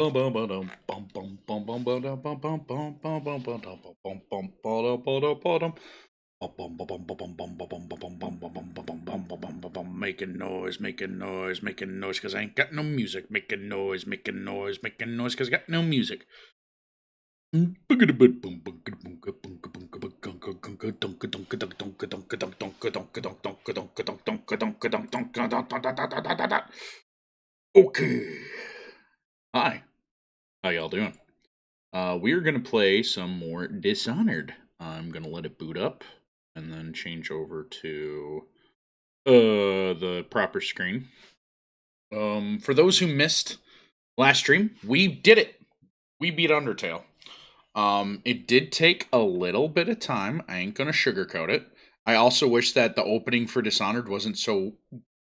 Making noise, making noise, making noise, cause I ain't got no music. Making noise, making noise, making noise, cause I got no music. Okay. Hi. How y'all doing? We're gonna play some more Dishonored. I'm gonna let it boot up and then change over to the proper screen. For those who missed last stream, we did it. We beat Undertale. It did take a little bit of time. I ain't gonna sugarcoat it. I also wish that the opening for Dishonored wasn't so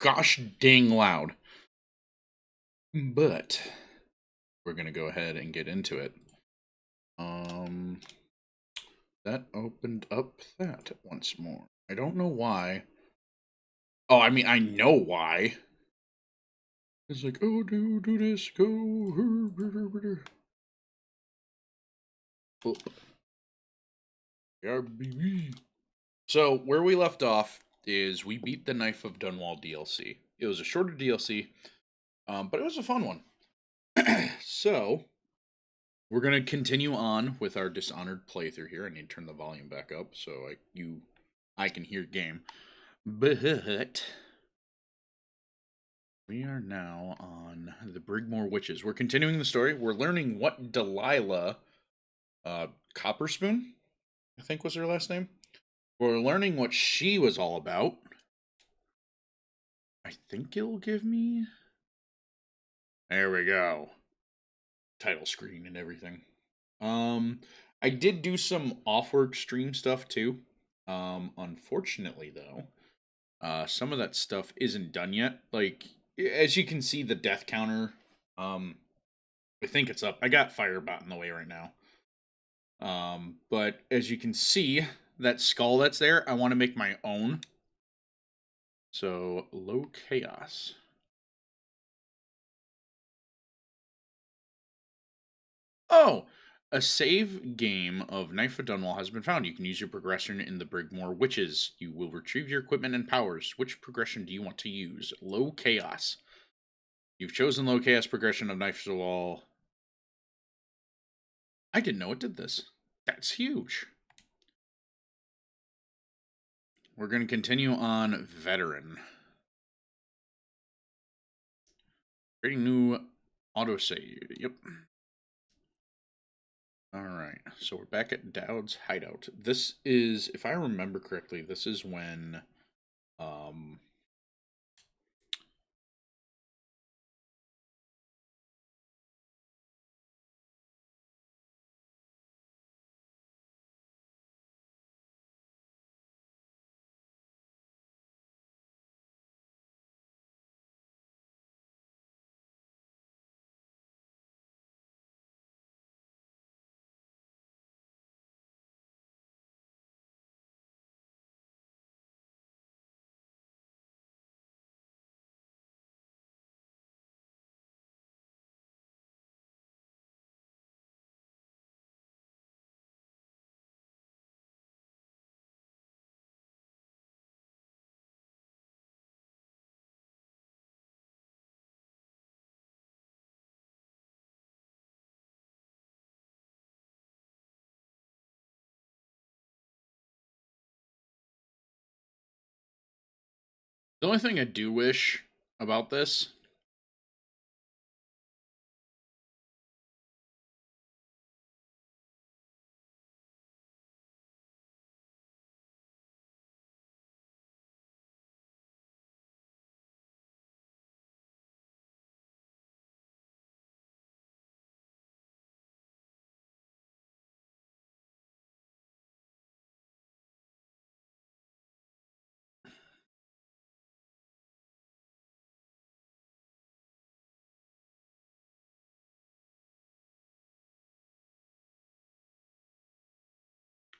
gosh dang loud. But we're gonna go ahead and get into it. That opened up that once more. I don't know why. Oh, I mean, I know why. It's like, oh, do this, go. So, where we left off is we beat the Knife of Dunwall DLC. It was a shorter DLC, but it was a fun one. So, we're going to continue on with our Dishonored playthrough here. I need to turn the volume back up so I can hear game. But we are now on the Brigmore Witches. We're continuing the story. We're learning what Delilah Copperspoon, I think was her last name. We're learning what she was all about. I think it'll give me... There we go. Title screen and everything. I did do some off-work stream stuff too. Unfortunately though, some of that stuff isn't done yet. Like, as you can see, the death counter, I think it's up. I got Firebot in the way right now. But as you can see, that skull that's there, I want to make my own. So, low chaos. Oh! A save game of Knife of Dunwall has been found. You can use your progression in the Brigmore Witches. You will retrieve your equipment and powers. Which progression do you want to use? Low chaos. You've chosen low chaos progression of Knife of Dunwall. I didn't know it did this. That's huge. We're going to continue on Veteran. Creating new autosave. Yep. Alright, so we're back at Dowd's hideout. This is, if I remember correctly, this is when, the only thing I do wish about this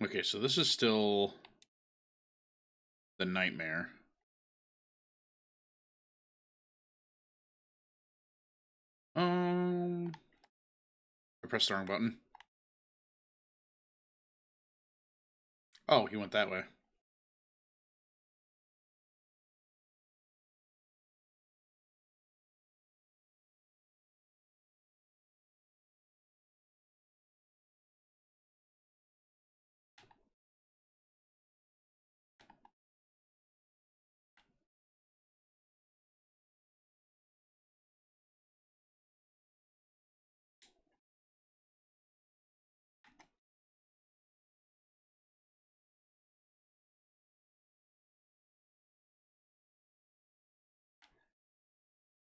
Okay, so this is still the nightmare. I pressed the wrong button. Oh, he went that way.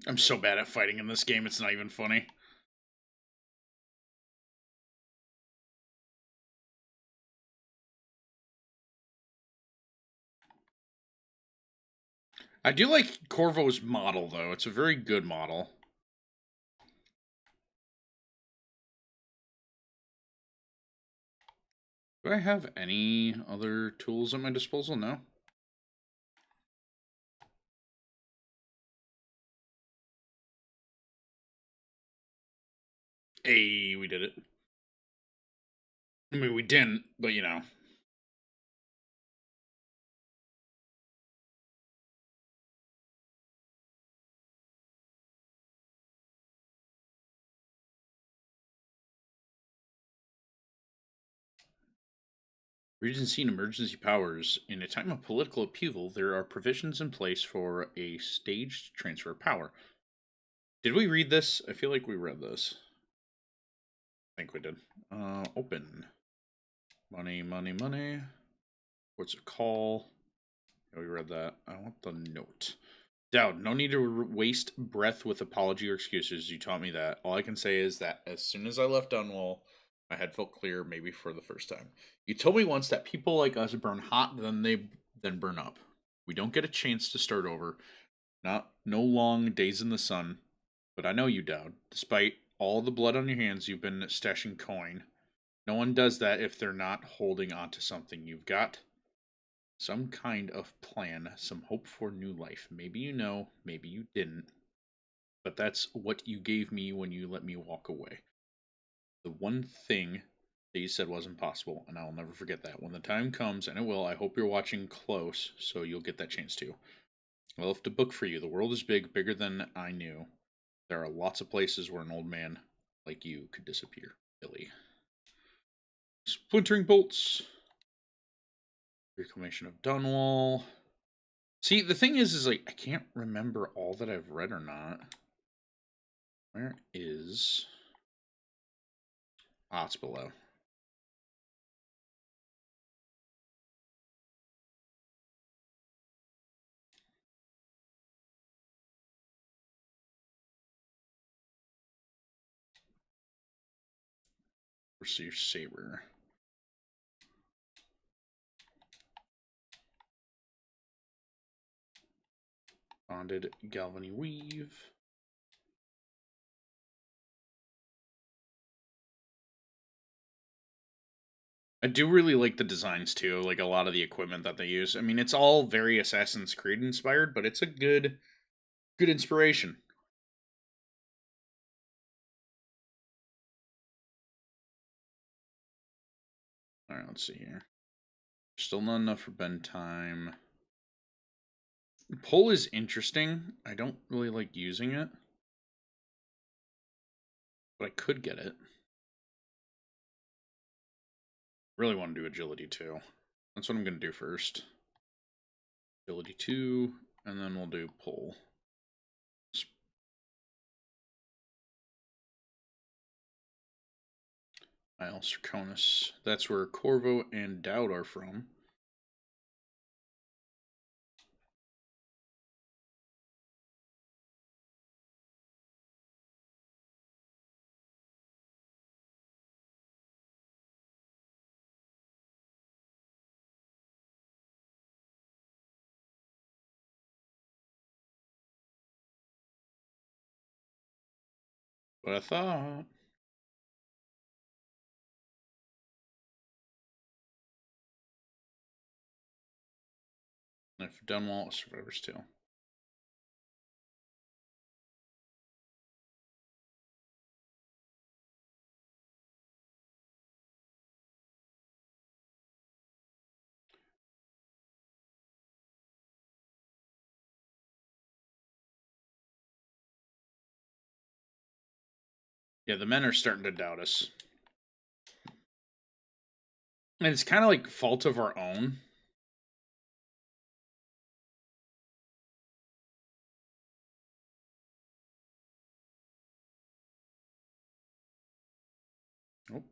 I'm so bad at fighting in this game, it's not even funny. I do like Corvo's model, though. It's a very good model. Do I have any other tools at my disposal? No. Hey, we did it. I mean, we didn't, but you know. Regency and emergency powers. In a time of political upheaval, there are provisions in place for a staged transfer of power. Did we read this? I feel like we read this. I think we did. Open. Money, money, money. What's a call? Yeah, we read that. I want the note. Dowd, no need to waste breath with apology or excuses. You taught me that. All I can say is that as soon as I left DUNWALL, my head felt clear, maybe for the first time. You told me once that people like us burn hot, then burn up. We don't get a chance to start over. No long days in the sun. But I know you, Dowd. Despite all the blood on your hands, you've been stashing coin. No one does that if they're not holding on to something. You've got some kind of plan, some hope for new life. Maybe you know, maybe you didn't, but that's what you gave me when you let me walk away. The one thing that you said was impossible, and I'll never forget that. When the time comes, and it will, I hope you're watching close so you'll get that chance to. I left a book for you. The world is big, bigger than I knew. There are lots of places where an old man like you could disappear. Billy. Splintering bolts. Reclamation of Dunwall. See, the thing is like, I can't remember all that I've read or not. Where is... Ah, it's below. Where's your saber? Bonded Galvany Weave. I do really like the designs too, like a lot of the equipment that they use. I mean, it's all very Assassin's Creed inspired, but it's a good inspiration. Alright, let's see here. Still not enough for bedtime. Pull is interesting. I don't really like using it. But I could get it. Really want to do agility too. That's what I'm going to do first. Agility 2, and then we'll do pull. Isle Circonus. That's where Corvo and Dowd are from. But I thought... If Dunwall, Survivor's Tale. Yeah, the men are starting to doubt us. And it's kind of like fault of our own. Oh.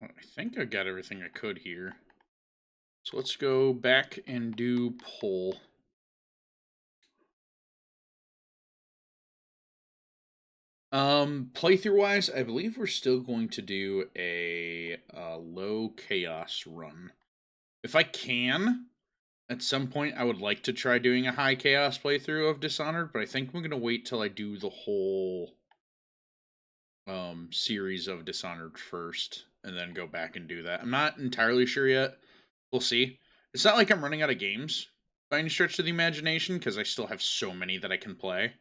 I think I got everything I could here. So let's go back and do poll. Playthrough wise, I believe we're still going to do a low chaos run. If I can, at some point, I would like to try doing a high chaos playthrough of Dishonored, but I think I'm gonna wait till I do the whole series of Dishonored first, and then go back and do that. I'm not entirely sure yet. We'll see. It's not like I'm running out of games by any stretch of the imagination, because I still have so many that I can play.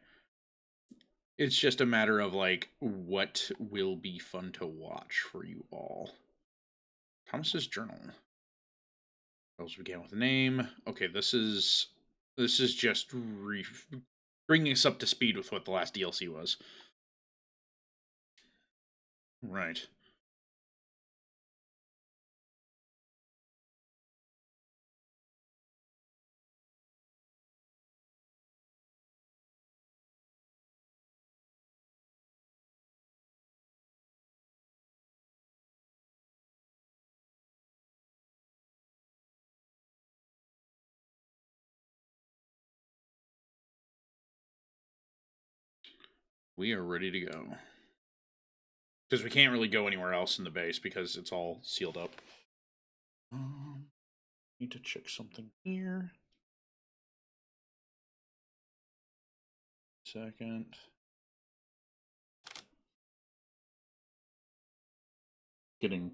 It's just a matter of like what will be fun to watch for you all. Thomas's journal. Those began with a name. Okay, this is just bringing us up to speed with what the last DLC was. Right. We are ready to go. Because we can't really go anywhere else in the base because it's all sealed up. Need to check something here. Second. Getting.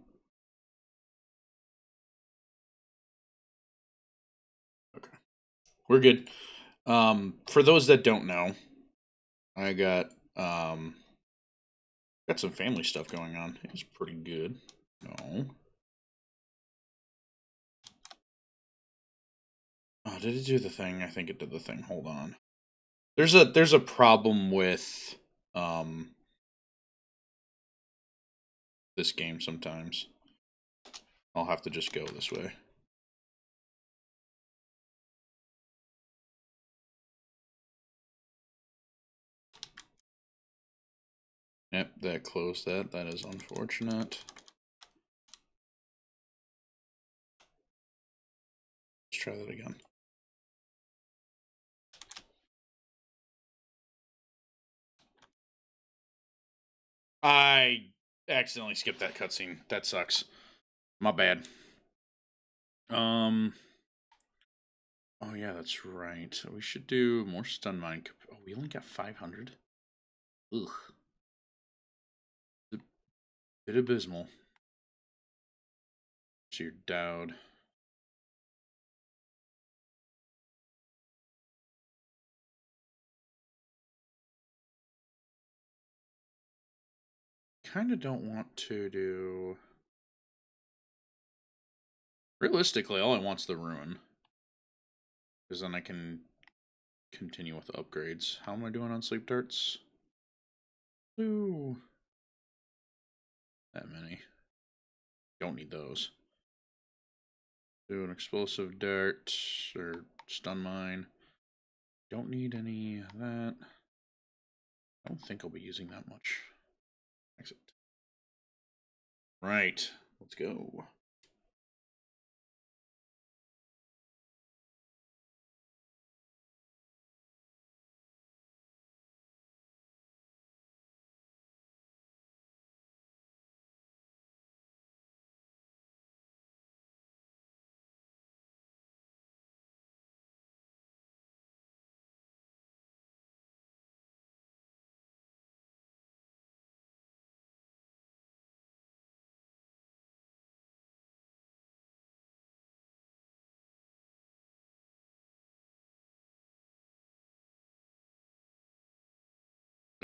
Okay. We're good. For those that don't know, I got some family stuff going on. It's pretty good. No. Oh, did it do the thing? I think it did the thing. Hold on. There's a problem with this game sometimes. I'll have to just go this way. Yep, that closed that. That is unfortunate. Let's try that again. I accidentally skipped that cutscene. That sucks. My bad. Oh yeah, that's right. We should do more stun mine. Oh, we only got 500. Ugh. A bit abysmal. So you're Dowd. Kind of don't want to do. Realistically, all I want's the ruin. Because then I can continue with upgrades. How am I doing on sleep darts? Ooh. That many. Don't need those. Do an explosive dart or stun mine. Don't need any of that. I don't think I'll be using that much. Exit. Right. Let's go.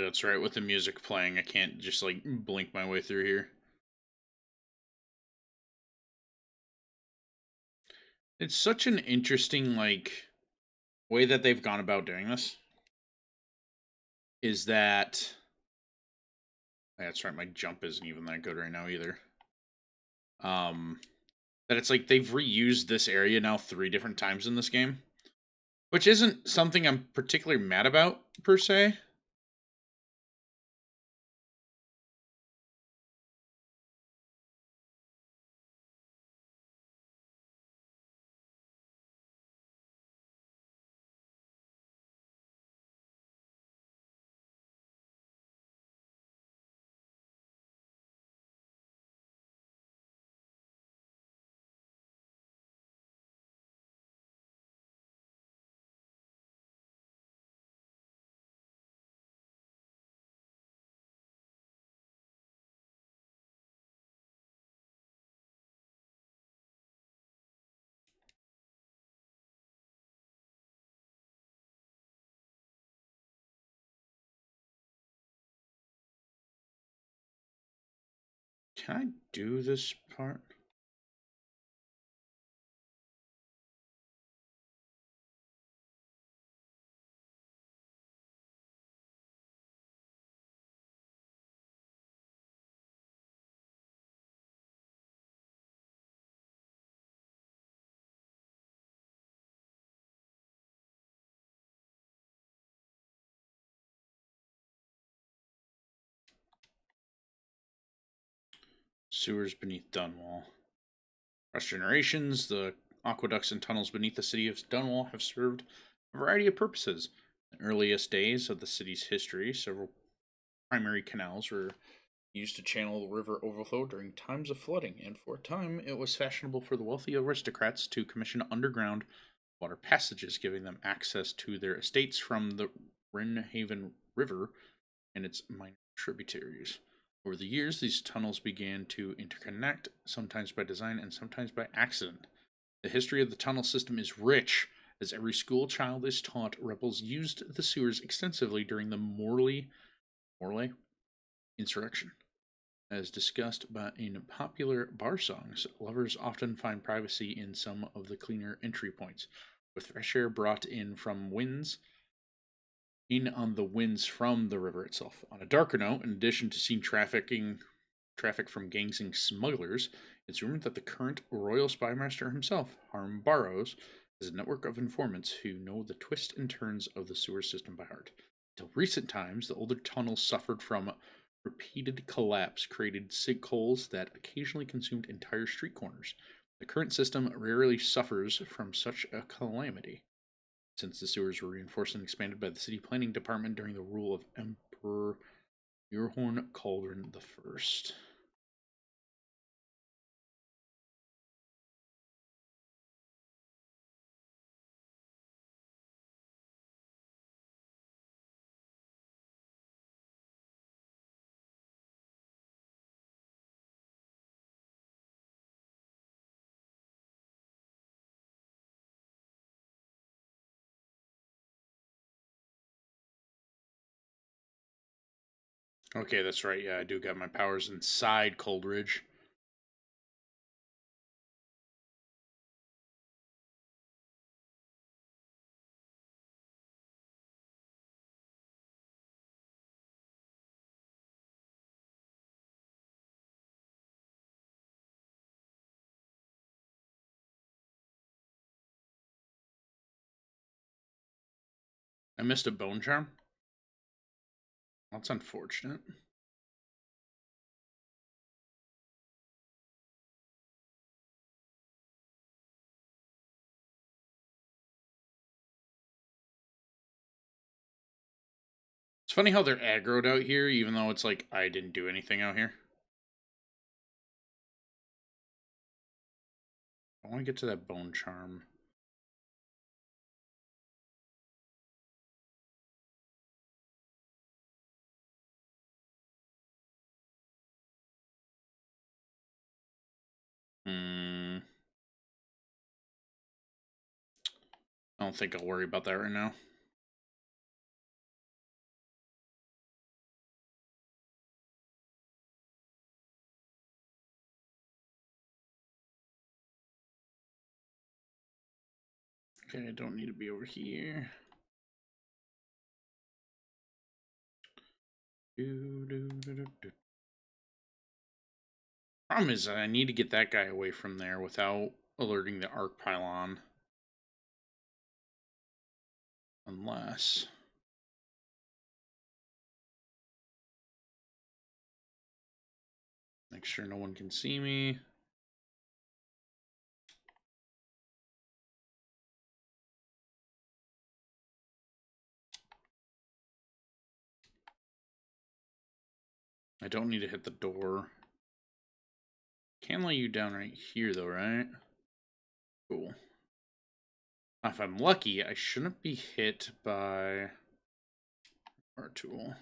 That's right, with the music playing, I can't just like blink my way through here. It's such an interesting like way that they've gone about doing this. Is that that's right, my jump isn't even that good right now either. Um that it's like they've reused this area now 3 different times in this game. Which isn't something I'm particularly mad about, per se. Can I do this part? Sewers beneath Dunwall. Across generations, the aqueducts and tunnels beneath the city of Dunwall have served a variety of purposes. In the earliest days of the city's history, several primary canals were used to channel the river overflow during times of flooding, and for a time it was fashionable for the wealthy aristocrats to commission underground water passages, giving them access to their estates from the Wrenhaven River and its minor tributaries. Over the years, these tunnels began to interconnect, sometimes by design and sometimes by accident. The history of the tunnel system is rich, as every school child is taught rebels used the sewers extensively during the Morley insurrection. As discussed by in popular bar songs, lovers often find privacy in some of the cleaner entry points, with fresh air brought in on the winds from the river itself. On a darker note, in addition to seeing traffic from gangs and smugglers, it's rumored that the current royal spymaster himself, Harm Barrows, has a network of informants who know the twists and turns of the sewer system by heart. Until recent times, the older tunnels suffered from repeated collapse, created sinkholes that occasionally consumed entire street corners. The current system rarely suffers from such a calamity, since the sewers were reinforced and expanded by the city planning department during the rule of Emperor Urhorn Cauldron I. Okay, that's right. Yeah, I do got my powers inside Coldridge. I missed a bone charm. That's unfortunate. It's funny how they're aggroed out here, even though it's like I didn't do anything out here. I want to get to that bone charm. Hmm. I don't think I'll worry about that right now. Okay, I don't need to be over here. Problem is, I need to get that guy away from there without alerting the arc pylon. Unless... Make sure no one can see me. I don't need to hit the door. Can lay you down right here, though, right? Cool. If I'm lucky, I shouldn't be hit by our tool.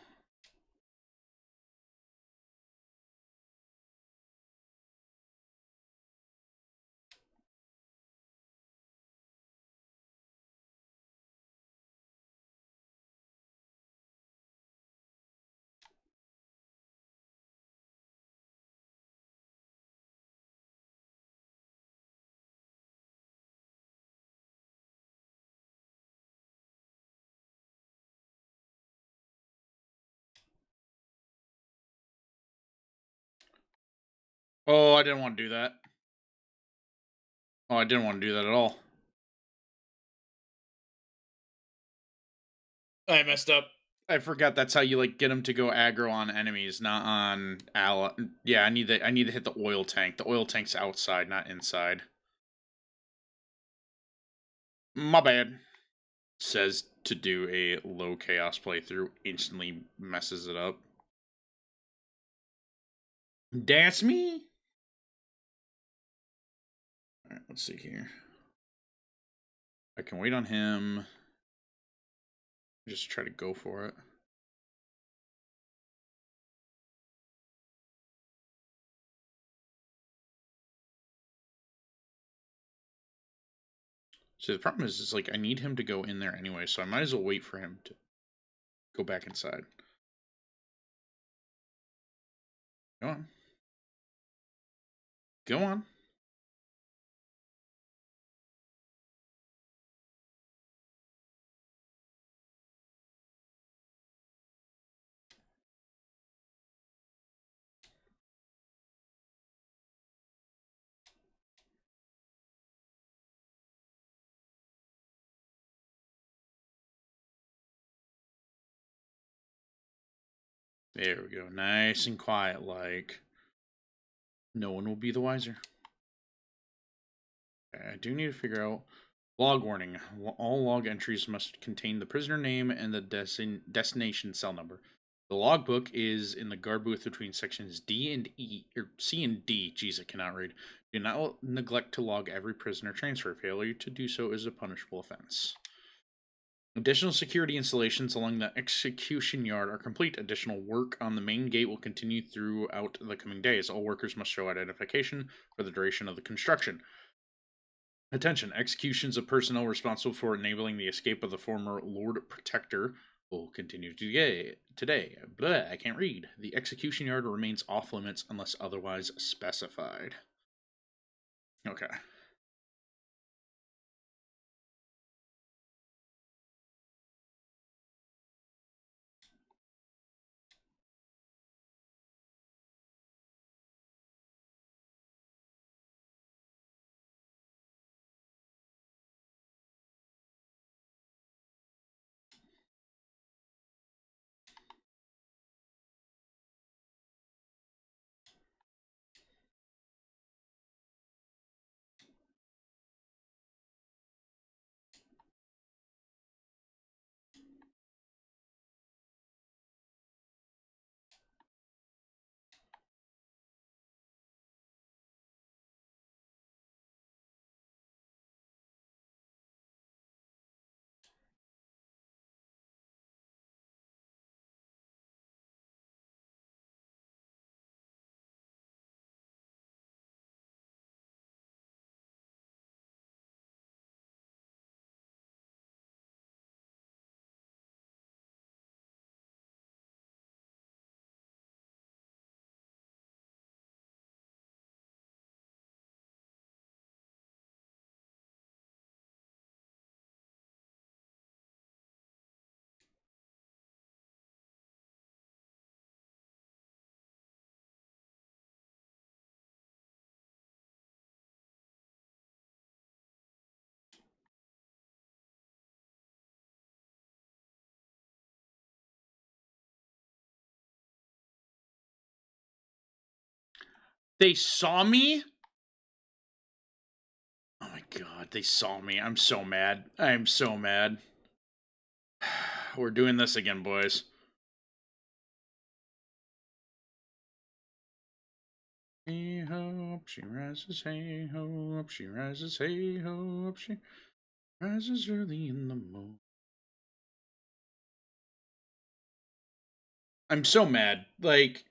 Oh, I didn't want to do that. Oh, I didn't want to do that at all. I messed up. I forgot that's how you like get them to go aggro on enemies, not on ally. Yeah, I need to hit the oil tank. The oil tank's outside, not inside. My bad. Says to do a low chaos playthrough, instantly messes it up. That's me. All right, let's see here. I can wait on him. Just try to go for it. So the problem is like I need him to go in there anyway, so I might as well wait for him to go back inside. Go on. Go on. There we go. Nice and quiet like. No one will be the wiser. Okay, I do need to figure out... Log warning. All log entries must contain the prisoner name and the destination cell number. The logbook is in the guard booth between sections D and E, or C and D. Jeez, I cannot read. Do not neglect to log every prisoner transfer. Failure to do so is a punishable offense. Additional security installations along the execution yard are complete. Additional work on the main gate will continue throughout the coming days. All workers must show identification for the duration of the construction. Attention, executions of personnel responsible for enabling the escape of the former Lord Protector will continue today. Blah, I can't read. The execution yard remains off limits unless otherwise specified. Okay. They saw me? Oh my god, they saw me. I'm so mad. I'm so mad. We're doing this again, boys. Hey ho, up she rises, hey ho, up she rises, hey ho, up she rises early in the morning. I'm so mad. Like,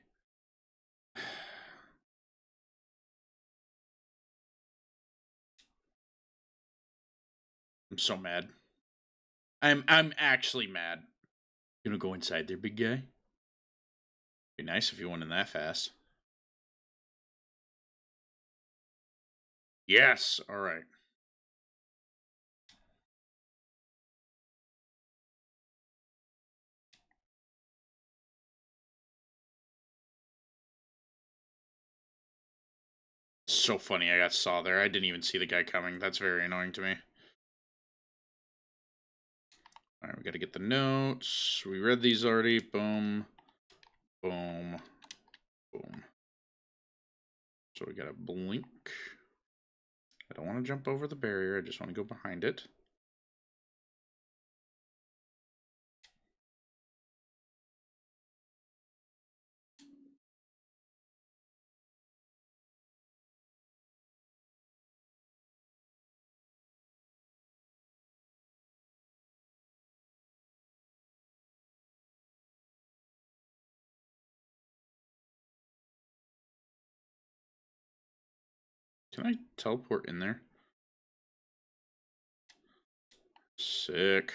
I'm so mad. I'm actually mad. You gonna go inside there, big guy? Be nice if you went in that fast. Yes. All right. So funny. I got saw there. I didn't even see the guy coming. That's very annoying to me. All right, we got to get the notes. We read these already. Boom, boom, boom. So we got to blink. I don't want to jump over the barrier. I just want to go behind it. Can I teleport in there? Sick.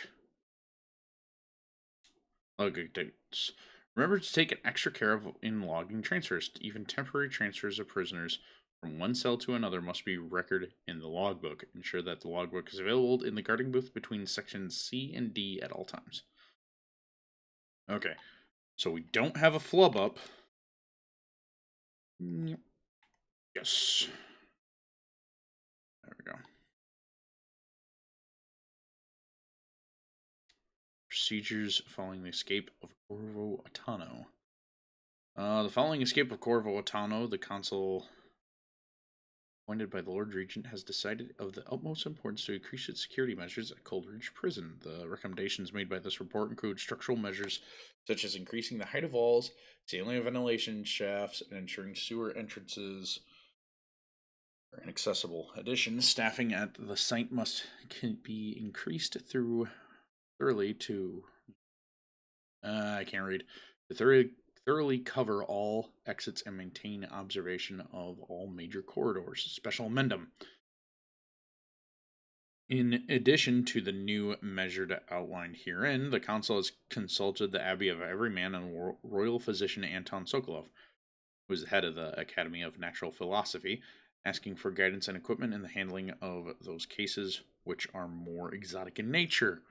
Okay, dates. Remember to take an extra care of in logging transfers. Even temporary transfers of prisoners from one cell to another must be recorded in the logbook. Ensure that the logbook is available in the guarding booth between sections C and D at all times. Okay, so we don't have a flub up. Yes. There we go. Procedures following the escape of Corvo Atano. The following escape of Corvo Atano, the consul appointed by the Lord Regent has decided of the utmost importance to increase its security measures at Coleridge Prison. The recommendations made by this report include structural measures such as increasing the height of walls, ceiling ventilation shafts, and ensuring sewer entrances are inaccessible. In addition, staffing at the site must be increased thoroughly to I can't read. To thoroughly cover all exits and maintain observation of all major corridors. Special amendum. In addition to the new measure outlined herein, the council has consulted the abbey of Everyman and royal physician Anton Sokolov, who is the head of the Academy of Natural Philosophy, asking for guidance and equipment in the handling of those cases which are more exotic in nature.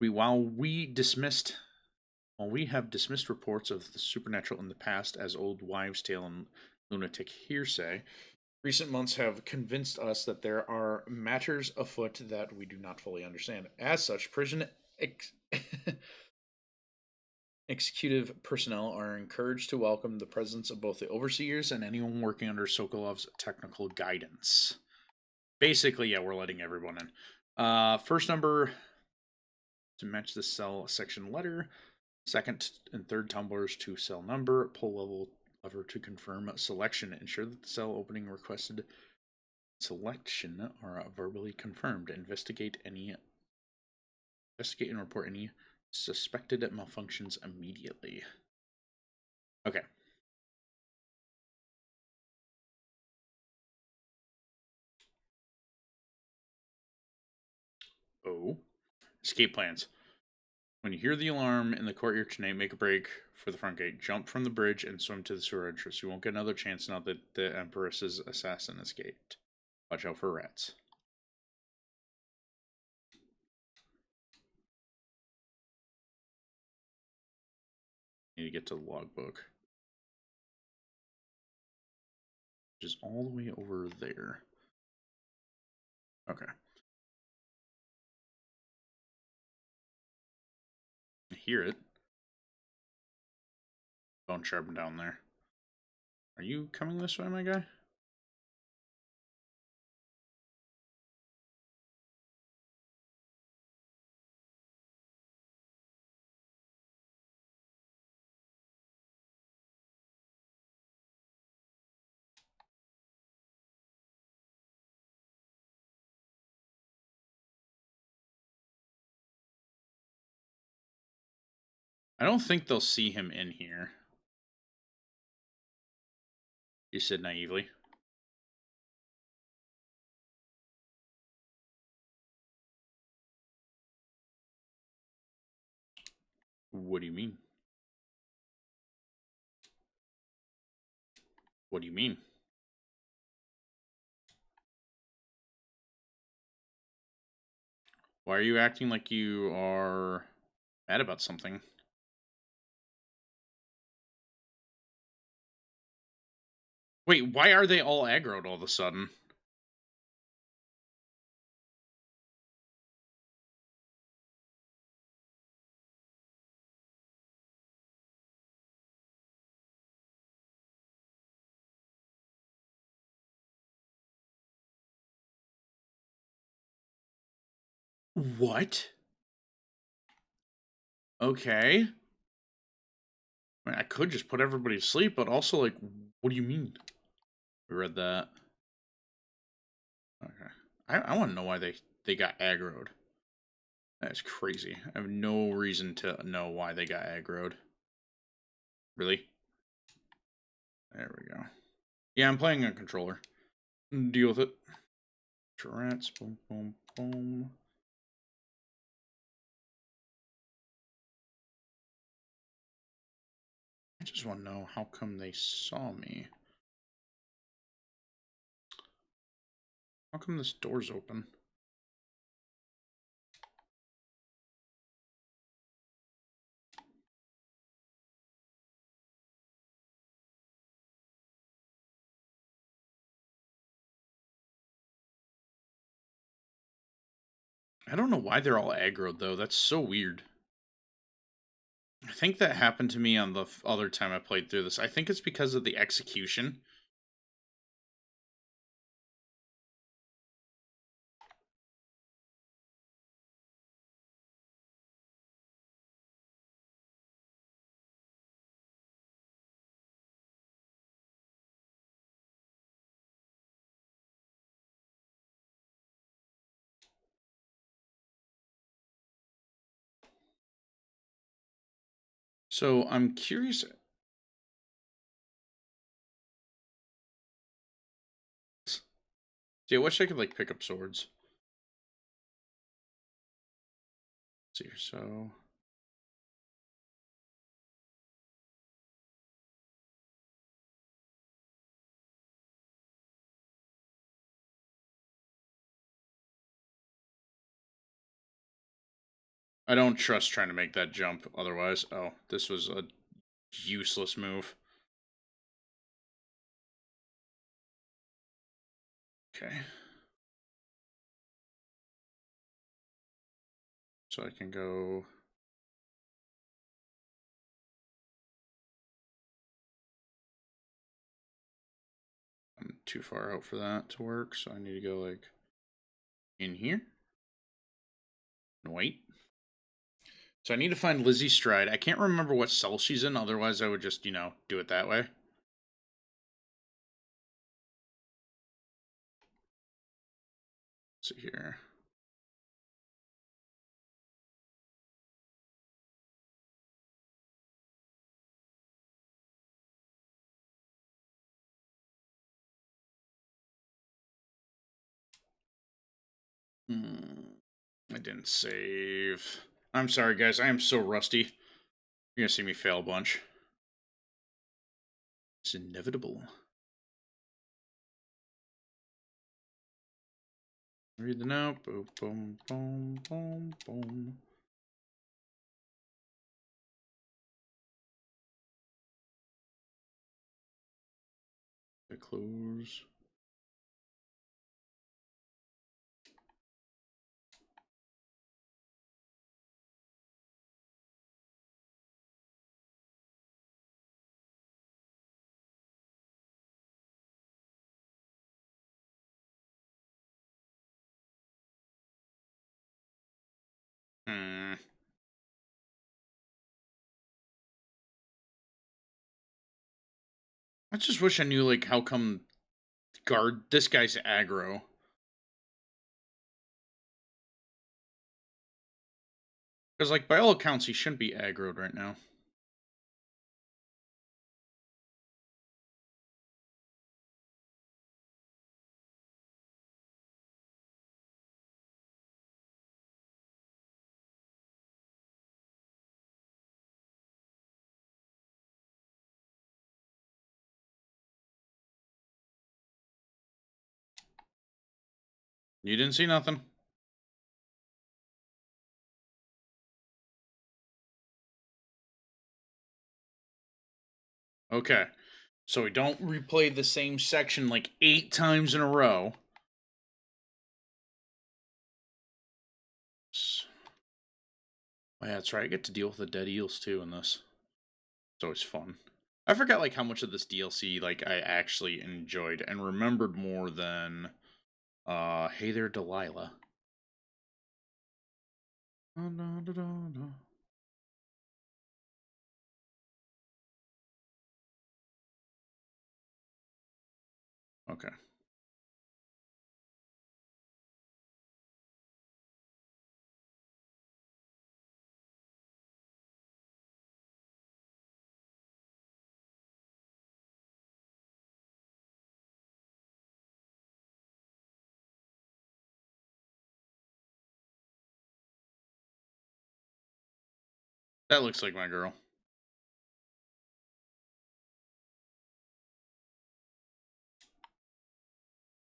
While we have dismissed reports of the supernatural in the past as old wives' tale and lunatic hearsay, recent months have convinced us that there are matters afoot that we do not fully understand. As such, prison executive personnel are encouraged to welcome the presence of both the overseers and anyone working under Sokolov's technical guidance. Basically, yeah, we're letting everyone in. First number to match the cell section letter. Second and third tumblers to cell number. Pull lever to confirm selection. Ensure that the cell opening requested selection are verbally confirmed. Investigate and report any suspected malfunctions immediately. Okay. Oh. Escape plans. When you hear the alarm in the courtyard tonight, make a break for the front gate. Jump from the bridge and swim to the sewer entrance. You won't get another chance now that the Empress's assassin escaped. Watch out for rats. Need to get to the logbook, which is all the way over there. Okay. I hear it. Bone sharpen down there. Are you coming this way, my guy? I don't think they'll see him in here. You said naively. What do you mean? What do you mean? Why are you acting like you are mad about something? Wait, why are they all aggroed all of a sudden? What? Okay. I mean, I could just put everybody to sleep, but also, like, what do you mean? We read that. Okay. I want to know why they got aggroed. That's crazy. I have no reason to know why they got aggroed. Really? There we go. Yeah, I'm playing a controller. Deal with it. Rats, boom, boom, boom. I just want to know how come they saw me. How come this door's open? I don't know why they're all aggroed, though. That's so weird. I think that happened to me on the other time I played through this. I think it's because of the execution. So I'm curious. See, I wish I could like pick up swords. Let's see here, so I don't trust trying to make that jump otherwise. Oh, this was a useless move. Okay. So I can go. I'm too far out for that to work, so I need to go like in here and wait. So I need to find Lizzie Stride. I can't remember what cell she's in, otherwise I would just, do it that way. Let's see here. I didn't save. I'm sorry, guys. I am so rusty. You're gonna see me fail a bunch. It's inevitable. Read the note. Boom, boom, boom, boom, boom. I close. I just wish I knew, like, how come guard this guy's aggro. Because, like, by all accounts, he shouldn't be aggroed right now. You didn't see nothing? Okay. So we don't replay the same section like 8 times in a row. Oh, yeah, that's right. I get to deal with the dead eels too in this. It's always fun. I forgot like how much of this DLC like I actually enjoyed and remembered more than Hey There Delilah. Okay. That looks like my girl.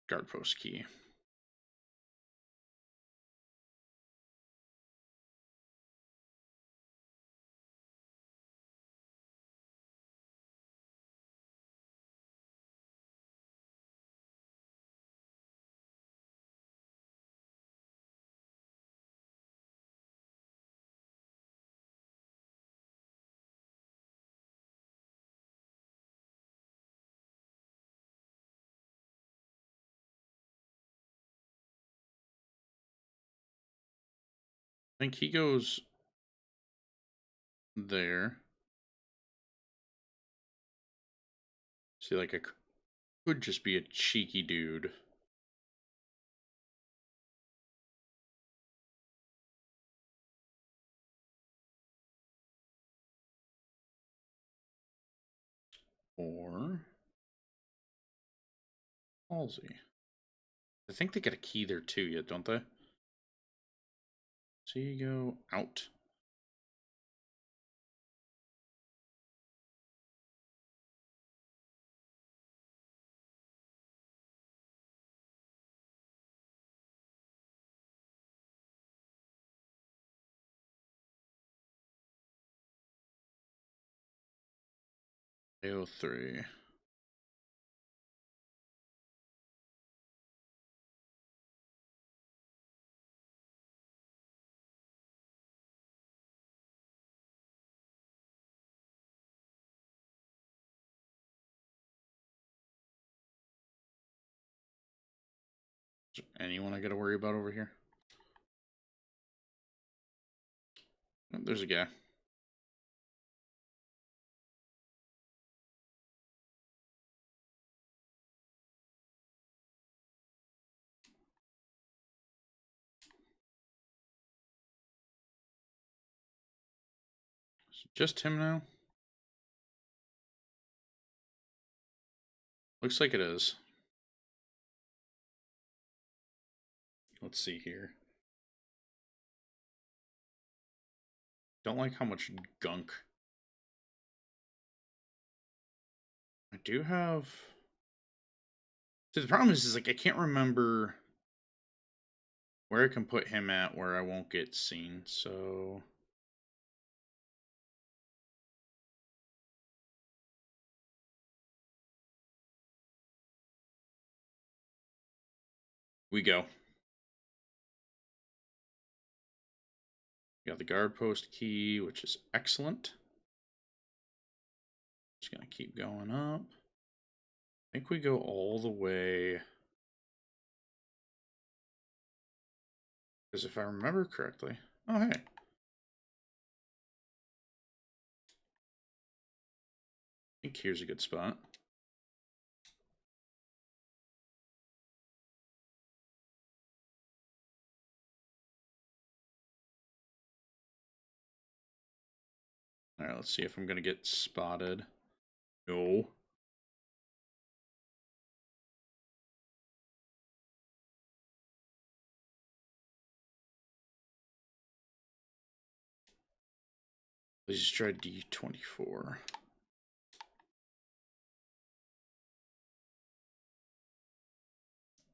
Guard post key. I think he goes there. See, like, I could just be a cheeky dude. Or Halsey. I think they get a key there too, yet, don't they? So you go out. AO3. Is there anyone I gotta worry about over here? Oh, there's a guy. Is it just him now? Looks like it is. Let's see here. Don't like how much gunk. I do have... See, the problem is like, I can't remember where I can put him at where I won't get seen, so... We go. We got the guard post key, which is excellent. Just gonna keep going up. I think we go all the way... Because if I remember correctly... Oh, hey. I think here's a good spot. Alright, let's see if I'm gonna get spotted. No. Let's just try D24.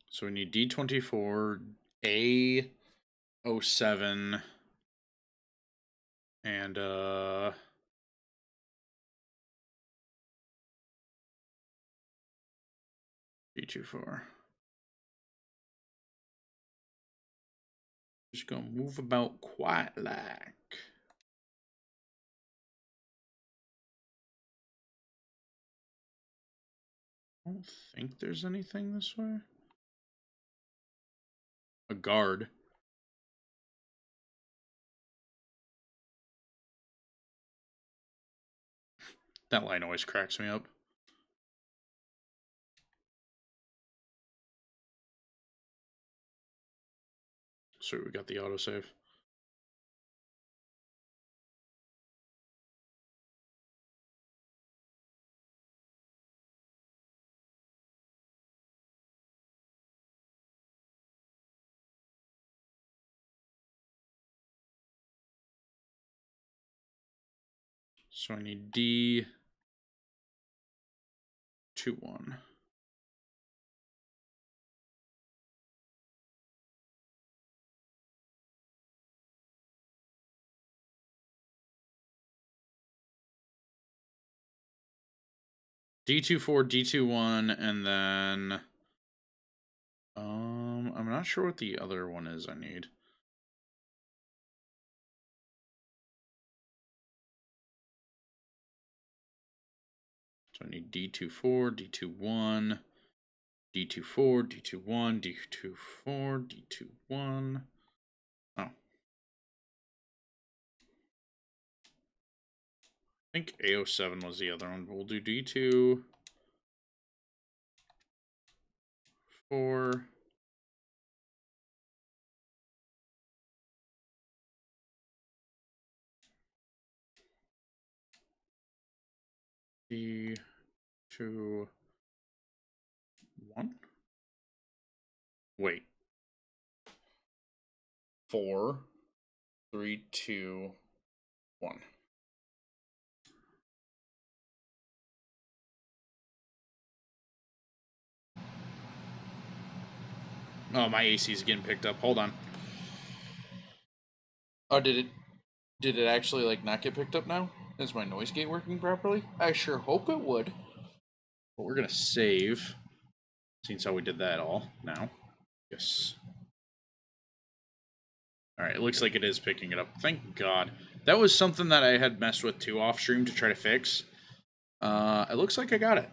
So we need D24, A07, and D24. Just gonna move about quiet like. I don't think there's anything this way. A guard. That line always cracks me up. So we got the autosave. So I need D21. D24, D21, and then I'm not sure what the other one is I need. So I need D24, D21, D24, D21, D24, D21. Oh. I think A07 was the other one. We'll do D2, 4. D2, 1. Wait. 4, 3, 2, 1. Oh, my AC is getting picked up. Hold on. Oh, did it actually like not get picked up now? Is my noise gate working properly? I sure hope it would. But we're gonna save. Seeing how we did that all now. Yes. Alright, it looks like it is picking it up. Thank God. That was something that I had messed with too off stream to try to fix. It looks like I got it.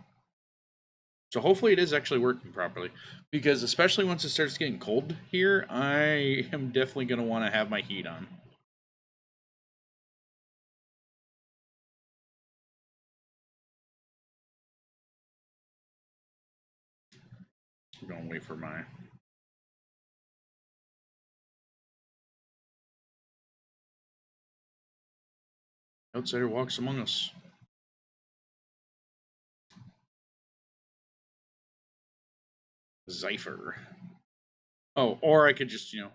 So hopefully it is actually working properly. Because especially once it starts getting cold here, I am definitely going to want to have my heat on. I'm going to wait for my... Outsider walks among us. Zypher. Oh, or I could just, you know...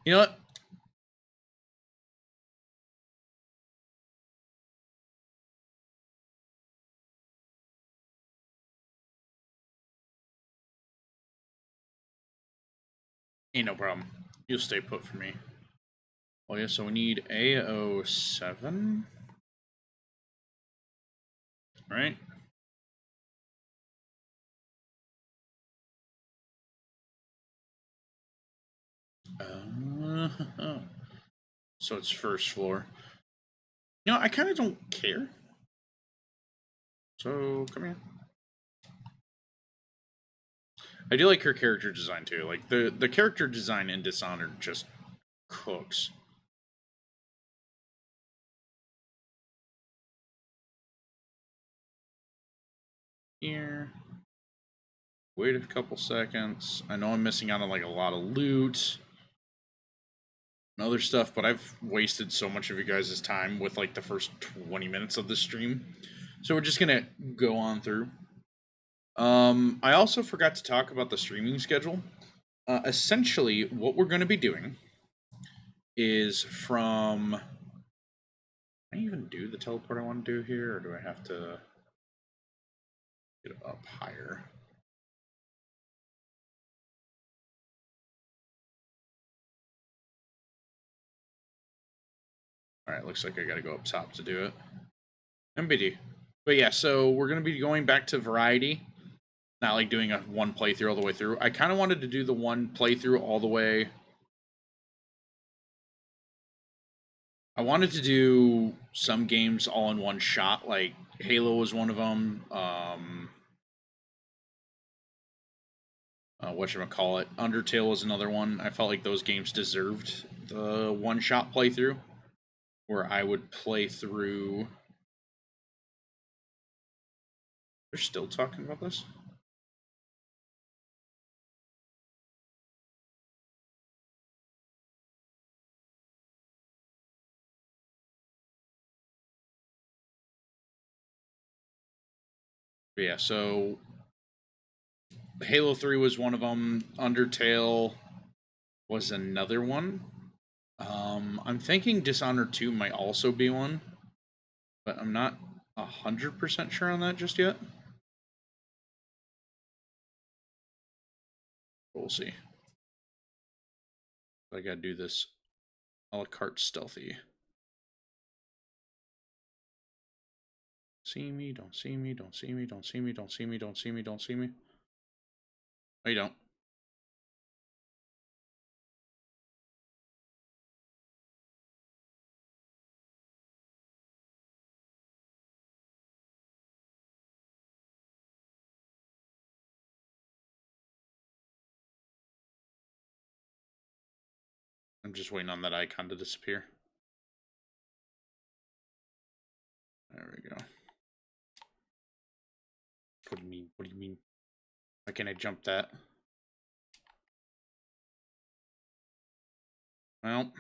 You know what? Ain't no problem. You'll stay put for me. Oh yeah, so we need A07. Right? So it's first floor. You know, I kind of don't care. So come here. I do like her character design too. Like the character design in Dishonored just cooks. Here. Wait a couple seconds. I know I'm missing out on like a lot of loot and other stuff, but I've wasted so much of you guys' time with like the first 20 minutes of the stream. So we're just gonna go on through. I also forgot to talk about the streaming schedule. Essentially, what we're going to be doing is from. Can I even do the teleport I want to do here, or do I have to get it up higher? All right, looks like I got to go up top to do it. MBD. But yeah, so we're going to be going back to variety, not like doing a one playthrough all the way through. I kind of wanted to do the one playthrough all the way. I wanted to do some games all in one shot, like Halo was one of them. Whatchamacallit, Undertale was another one. I felt like those games deserved the one shot playthrough, where I would play through. They're still talking about this? But yeah, so Halo 3 was one of them. Undertale was another one. I'm thinking Dishonored 2 might also be one, but I'm not 100% sure on that just yet. We'll see. I gotta do this a la carte stealthy. See me, don't see me, don't see me, don't see me, don't see me, don't see me, don't see me. Oh, you don't. I'm just waiting on that icon to disappear. There we go. What do you mean? What do you mean? Why can't I jump that? Well.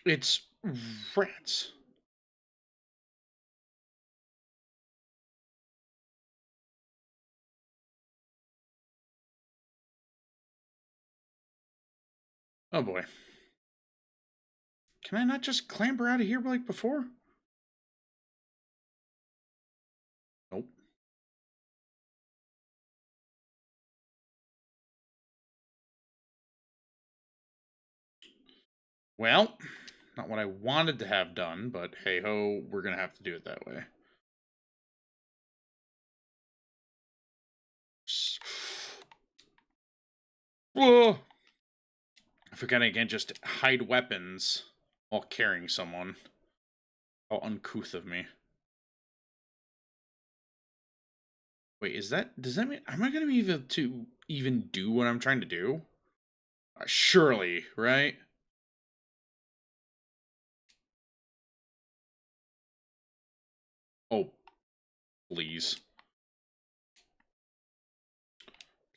It's rats. Oh boy. Can I not just clamber out of here like before? Nope. Well, not what I wanted to have done, but hey ho, we're gonna have to do it that way. Whoa! I forgot I can just hide weapons while carrying someone. How uncouth of me. Wait, is that? Does that mean am I gonna be able to even do what I'm trying to do? Surely, right? Oh, please.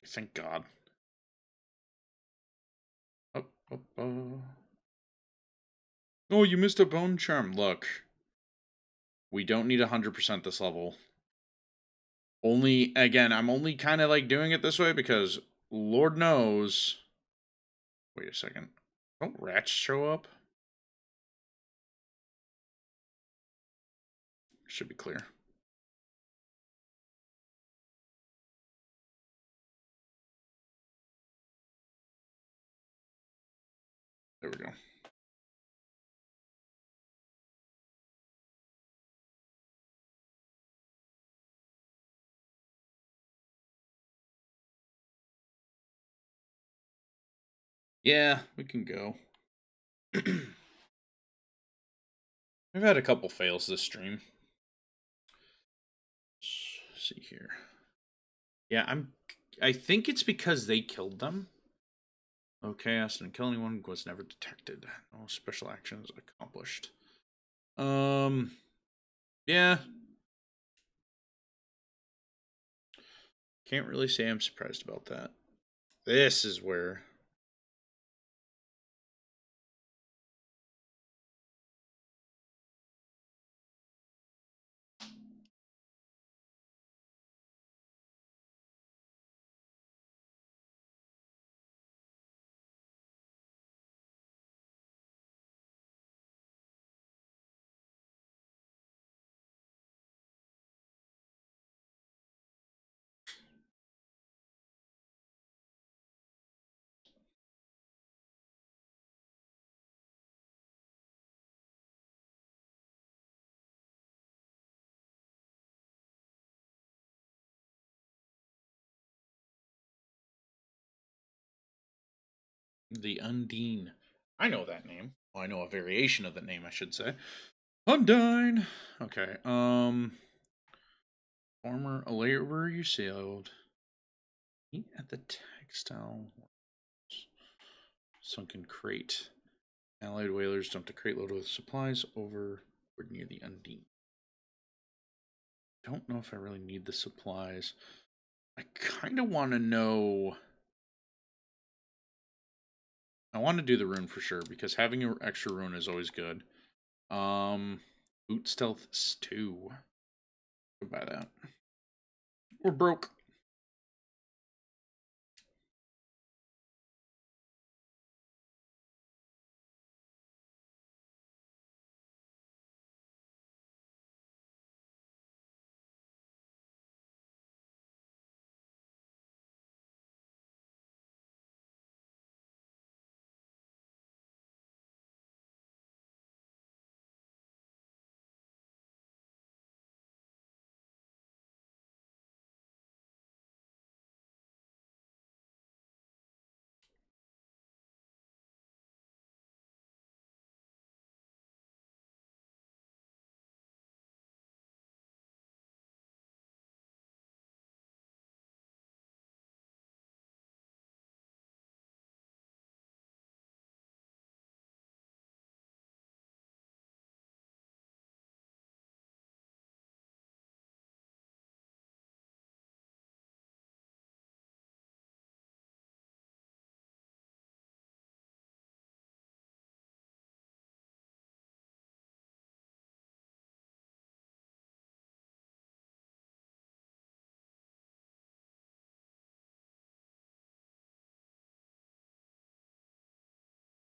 Thank God. Oh, you missed a bone charm. Look. We don't need 100% this level. Only, again, I'm only kind of like doing it this way because Lord knows. Wait a second. Don't rats show up? Should be clear. There we go. Yeah, we can go. We've had a couple fails this stream. Let's see here. Yeah, I think it's because they killed them. Okay, Chaos didn't kill anyone, was never detected. No special actions accomplished. Yeah. Can't really say I'm surprised about that. This is where the Undine. I know that name. Well, I know a variation of the name, I should say. Undine. Okay. Former laborer you sailed. Meet at the textile sunken crate. Allied whalers dumped a crate load of supplies over near the Undine. Don't know if I really need the supplies. I kind of want to know. I want to do the rune for sure because having an extra rune is always good. Boot stealth 2. Go buy that. We're broke.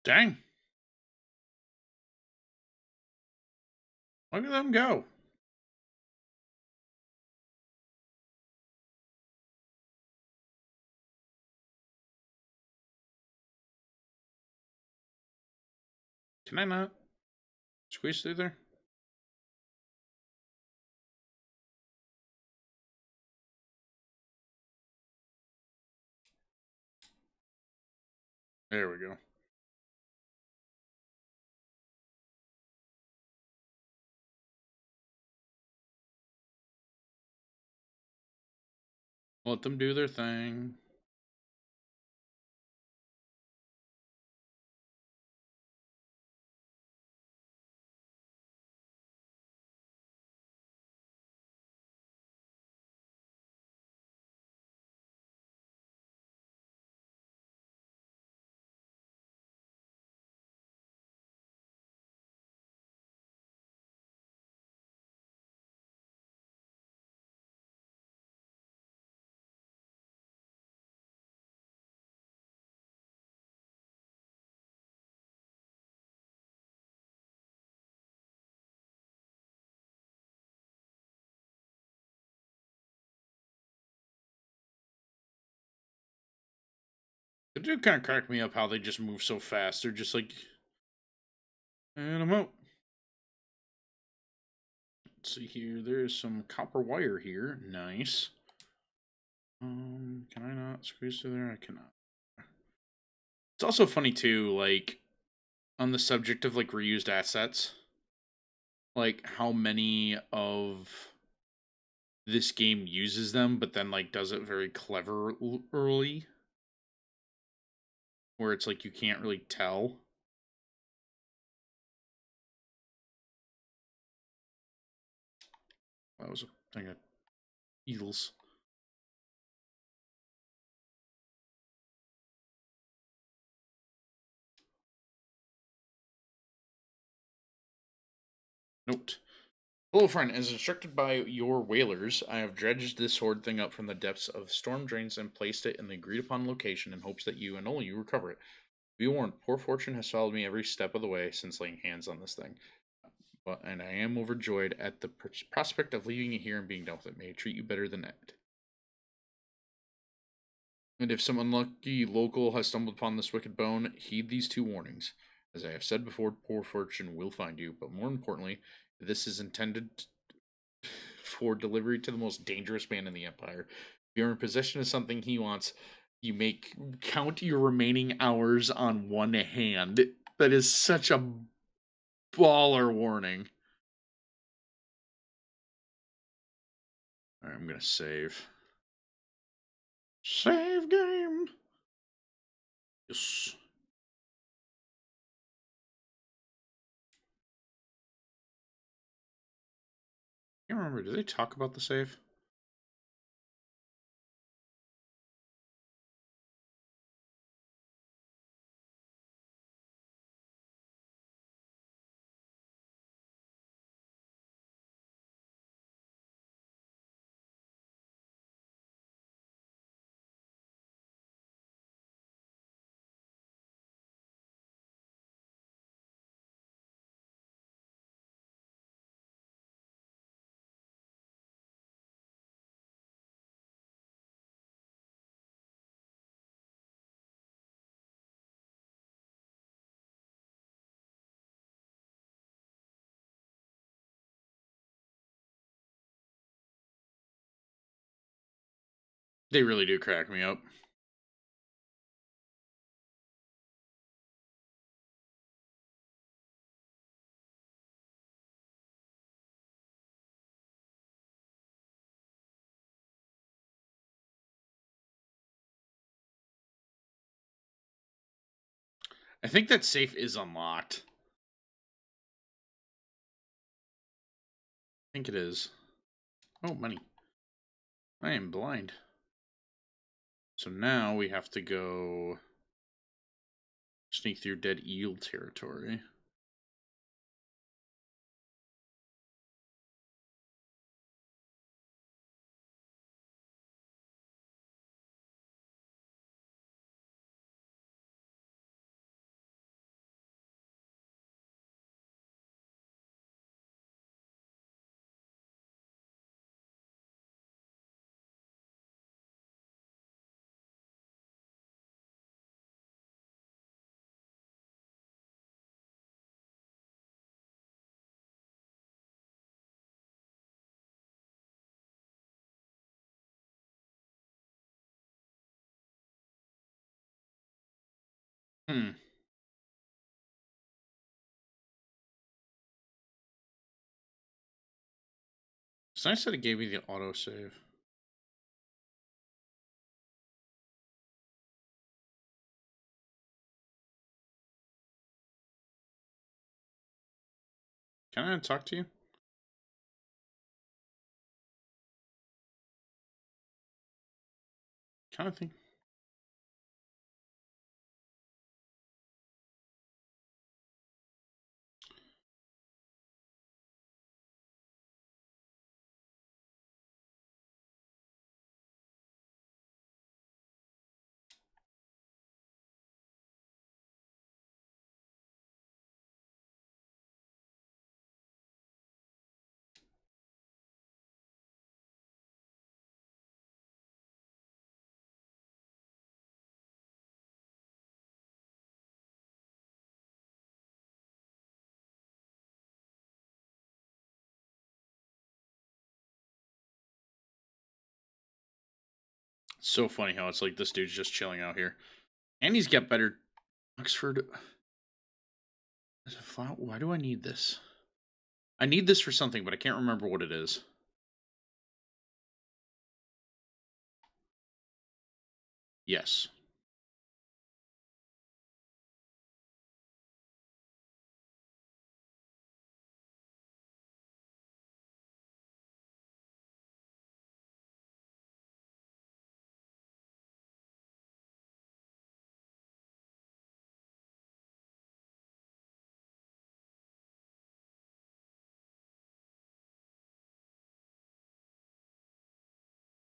Dang. Look at them go. Can I not squeeze through there? There we go. Let them do their thing. do kind of crack me up how they just move so fast. They're just like, and I'm out. Let's see here. There's some copper wire here. Nice. Can I not squeeze through there? I cannot. It's also funny too, like on the subject of like reused assets, like how many of this game uses them, but then like does it very cleverly, where it's like you can't really tell. That was a thing of eels. Note. Hello, friend. As instructed by your whalers, I have dredged this sword thing up from the depths of storm drains and placed it in the agreed upon location in hopes that you and only you recover it. Be warned, poor fortune has followed me every step of the way since laying hands on this thing. And I am overjoyed at the prospect of leaving it here and being done with it. May it treat you better than that. And if some unlucky local has stumbled upon this wicked bone, heed these two warnings. As I have said before, poor fortune will find you, but more importantly, this is intended for delivery to the most dangerous man in the Empire. If you're in possession of something he wants, you may count your remaining hours on one hand. That is such a baller warning. Alright, I'm gonna save. Save game! Yes. I can't remember, did they talk about the save? They really do crack me up. I think that safe is unlocked. I think it is. Oh, money. I am blind. So now we have to go sneak through dead eel territory. Hmm. It's nice that it gave me the autosave. Can I talk to you? Kind of think. It's so funny how it's like this dude's just chilling out here. And he's got better Oxford. Why do I need this? I need this for something, but I can't remember what it is. Yes.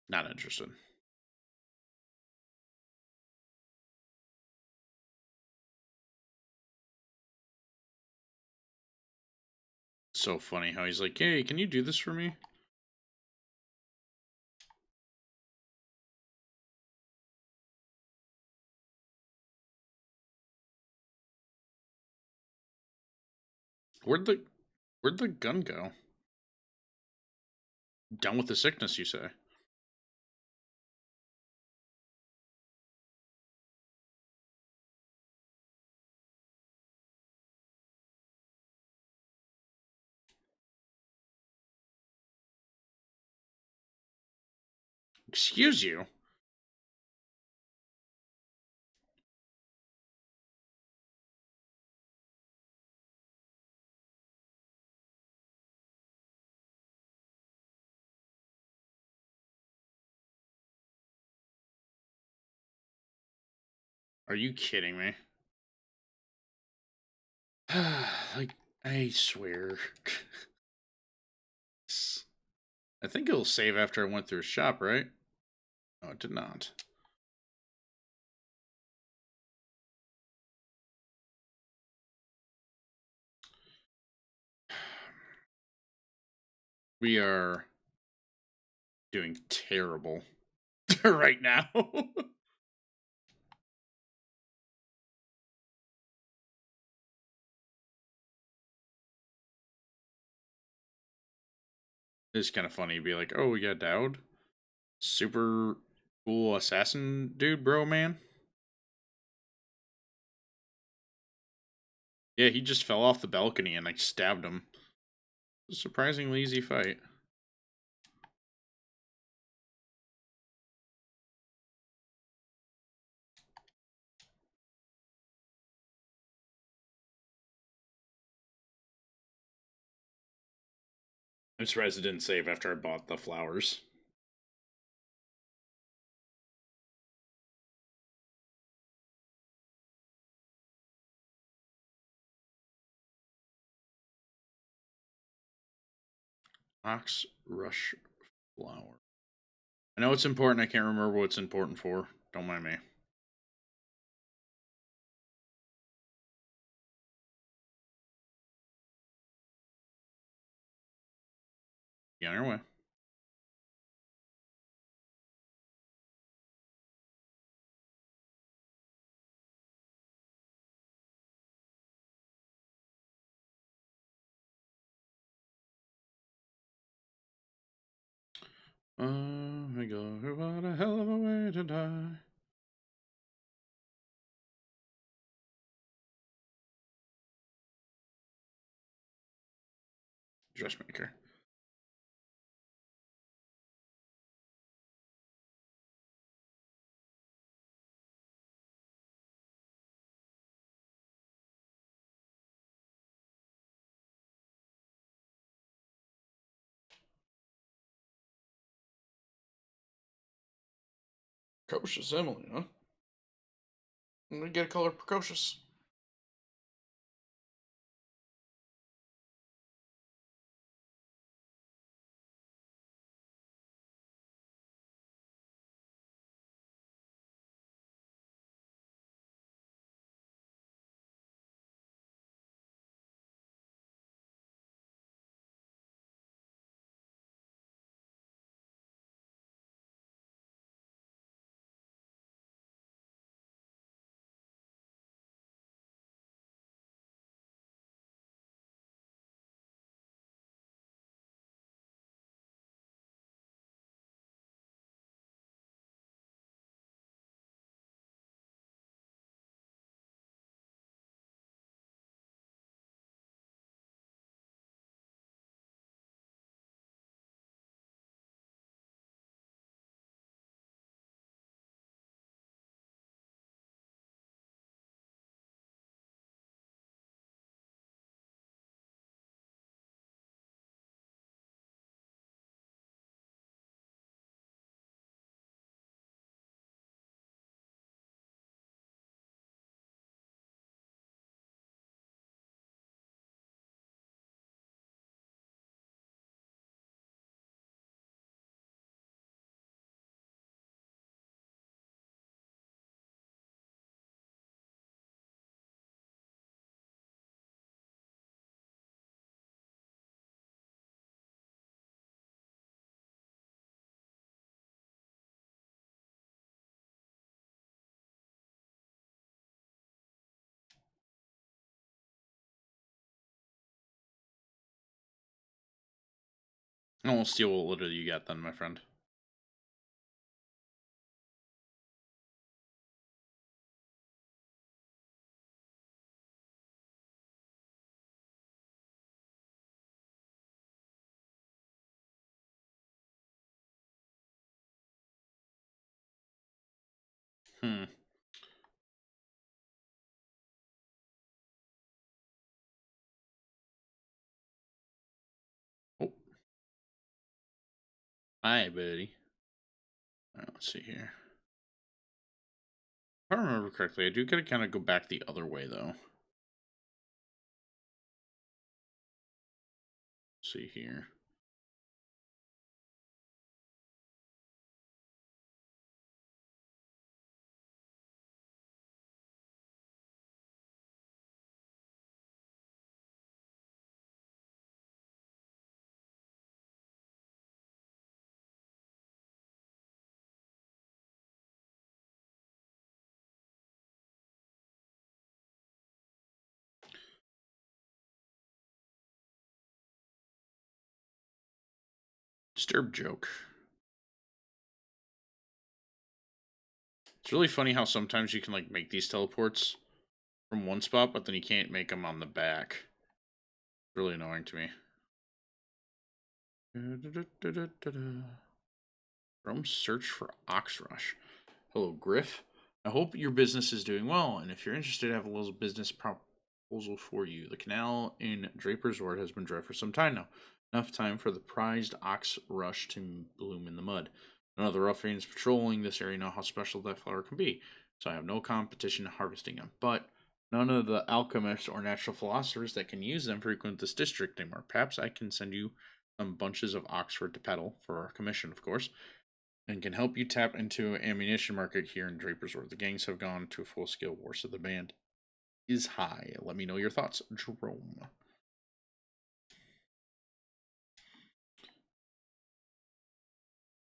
Not interested. So funny how he's like, hey, can you do this for me? Where'd the gun go? Down with the sickness, you say? Excuse you? Are you kidding me? Like, I swear. I think it'll save after I went through a shop, right? No, it did not. We are doing terrible right now. It's kind of funny to be like, oh, we got Dowd. Super cool assassin dude, bro, man. Yeah, he just fell off the balcony and I stabbed him. A surprisingly easy fight. I'm surprised it didn't save after I bought the flowers. Ox Rush Flower. I know it's important. I can't remember what it's important for. Don't mind me. Be on your way. Oh my god, what a hell of a way to die. Dressmaker. Precocious Emily, huh? I'm gonna get a color precocious. I won't steal what little you got then, my friend. Hmm. Oh, hi, buddy. All right, let's see here. If I remember correctly, I do gotta kind of go back the other way, though. Let's see here. Disturb joke. It's really funny how sometimes you can like make these teleports from one spot, but then you can't make them on the back. It's really annoying to me. From search for Oxrush. Hello, Griff. I hope your business is doing well, and if you're interested, I have a little business proposal for you. The canal in Draper's Ward has been dry for some time now. Enough time for the prized ox rush to bloom in the mud. None of the ruffians patrolling this area know how special that flower can be, so I have no competition harvesting them. But none of the alchemists or natural philosophers that can use them frequent this district anymore. Perhaps I can send you some bunches of Oxford to peddle, for our commission, of course, and can help you tap into ammunition market here in Draper's Ward. The gangs have gone to a full-scale war, so the demand is high. Let me know your thoughts, Jerome.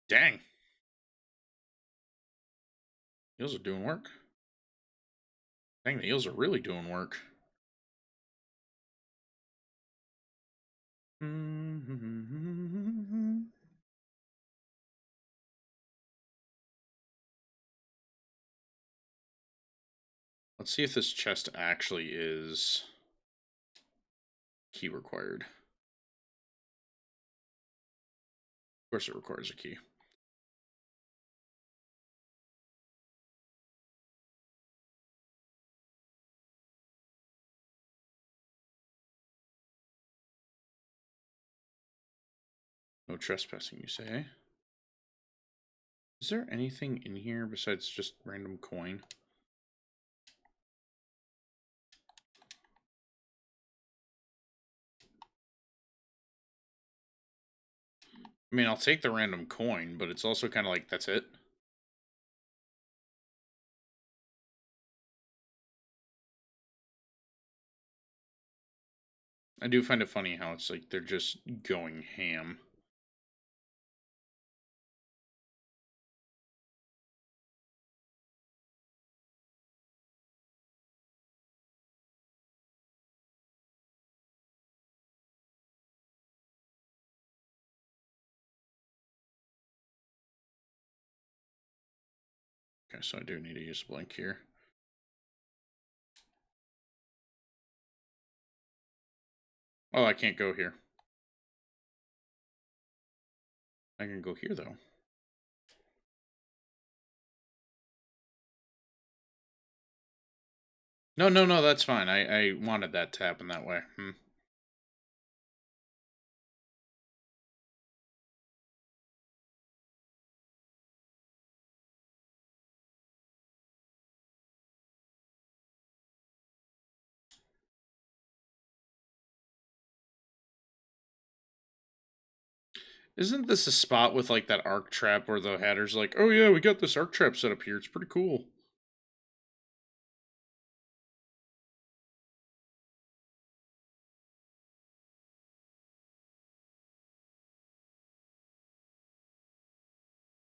Dang. Heels are doing work. Dang, the heels are really doing work. Let's see if this chest actually is key required. Of course it requires a key. No trespassing, you say? Is there anything in here besides just random coin? I mean, I'll take the random coin, but it's also kind of like, that's it. I do find it funny how it's like they're just going ham. Okay, so I do need to use a blink here. Oh, I can't go here. I can go here, though. No, that's fine. I wanted that to happen that way. Isn't this a spot with, like, that arc trap where the Hatter's like, oh yeah, we got this arc trap set up here. It's pretty cool.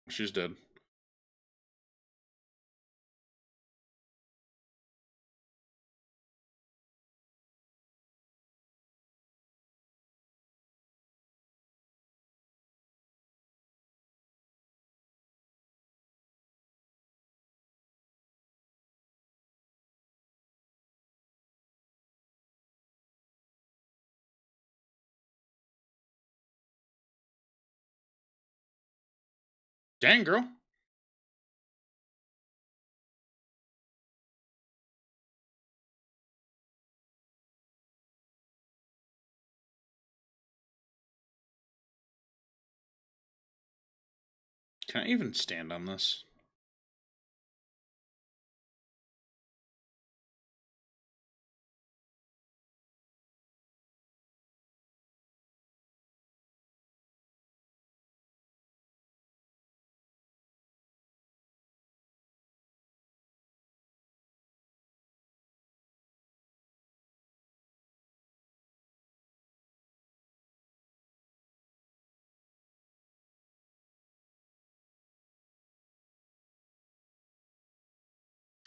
She's dead. Dang, girl. Can I even stand on this?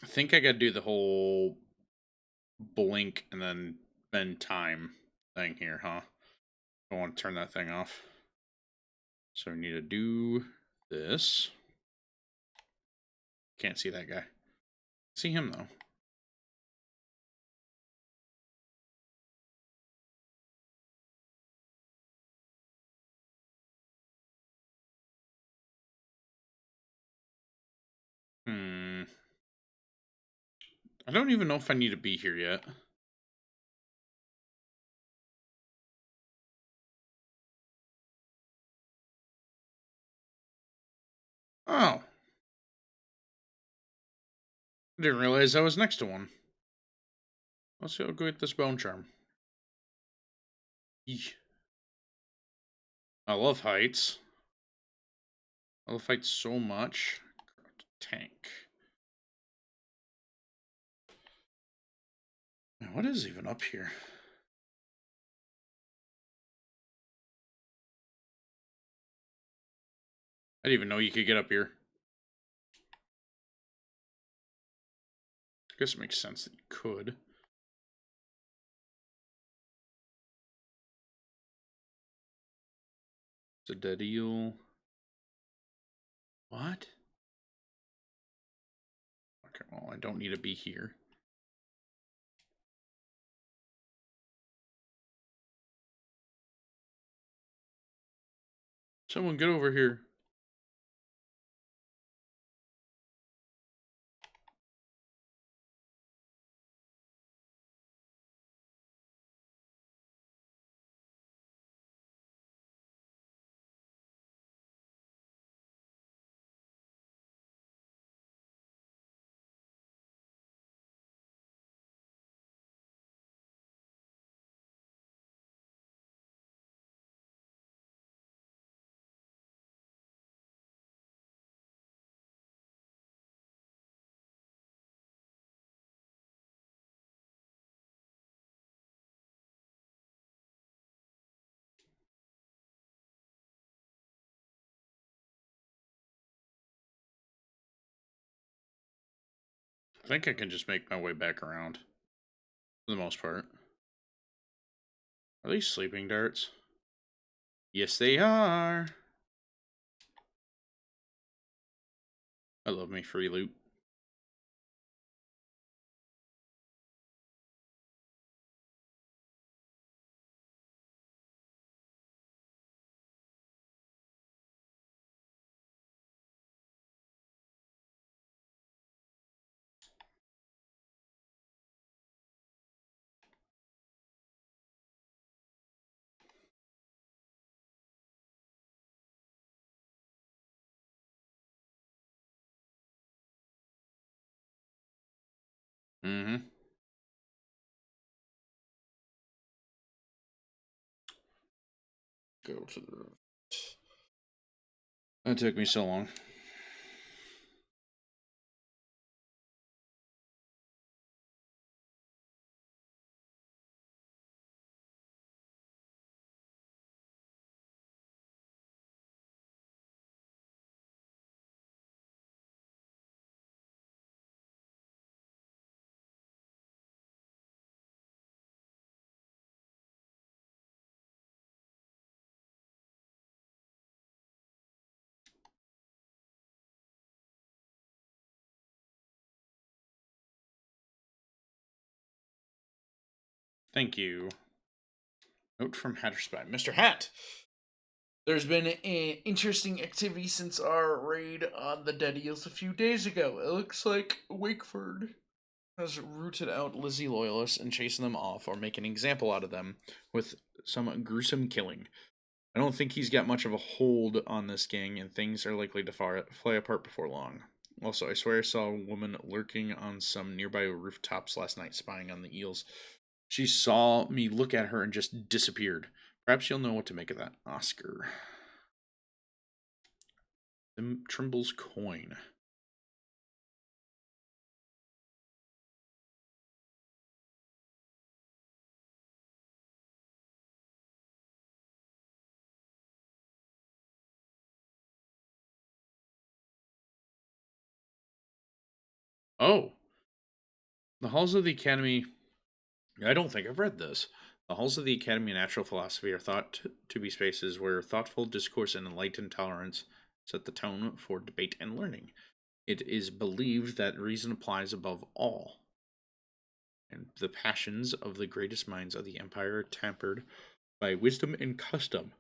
I think I gotta do the whole blink and then bend time thing here, huh? I want to turn that thing off. So we need to do this. Can't see that guy. See him though. I don't even know if I need to be here yet. Oh. I didn't realize I was next to one. Let's go get this bone charm. Eesh. I love heights. I love heights so much. Tank. Man, what is even up here? I didn't even know you could get up here. I guess it makes sense that you could. It's a dead eel. What? Okay, well, I don't need to be here. Someone get over here. I think I can just make my way back around. For the most part. Are these sleeping darts? Yes, they are. I love me free loot. Mm-hmm. Go to the... That took me so long. Thank you. Note from Hatterspy. Mr. Hat! There's been an interesting activity since our raid on the Dead Eels a few days ago. It looks like Wakeford has rooted out Lizzie loyalists and chasing them off or making an example out of them with some gruesome killing. I don't think he's got much of a hold on this gang, and things are likely to fly apart before long. Also, I swear I saw a woman lurking on some nearby rooftops last night, spying on the eels. She saw me look at her and just disappeared. Perhaps you'll know what to make of that, Oscar. Trimble's coin. Oh, the halls of the Academy. I don't think I've read this. The halls of the Academy of Natural Philosophy are thought to be spaces where thoughtful discourse and enlightened tolerance set the tone for debate and learning. It is believed that reason applies above all, and the passions of the greatest minds of the empire are tempered by wisdom and custom.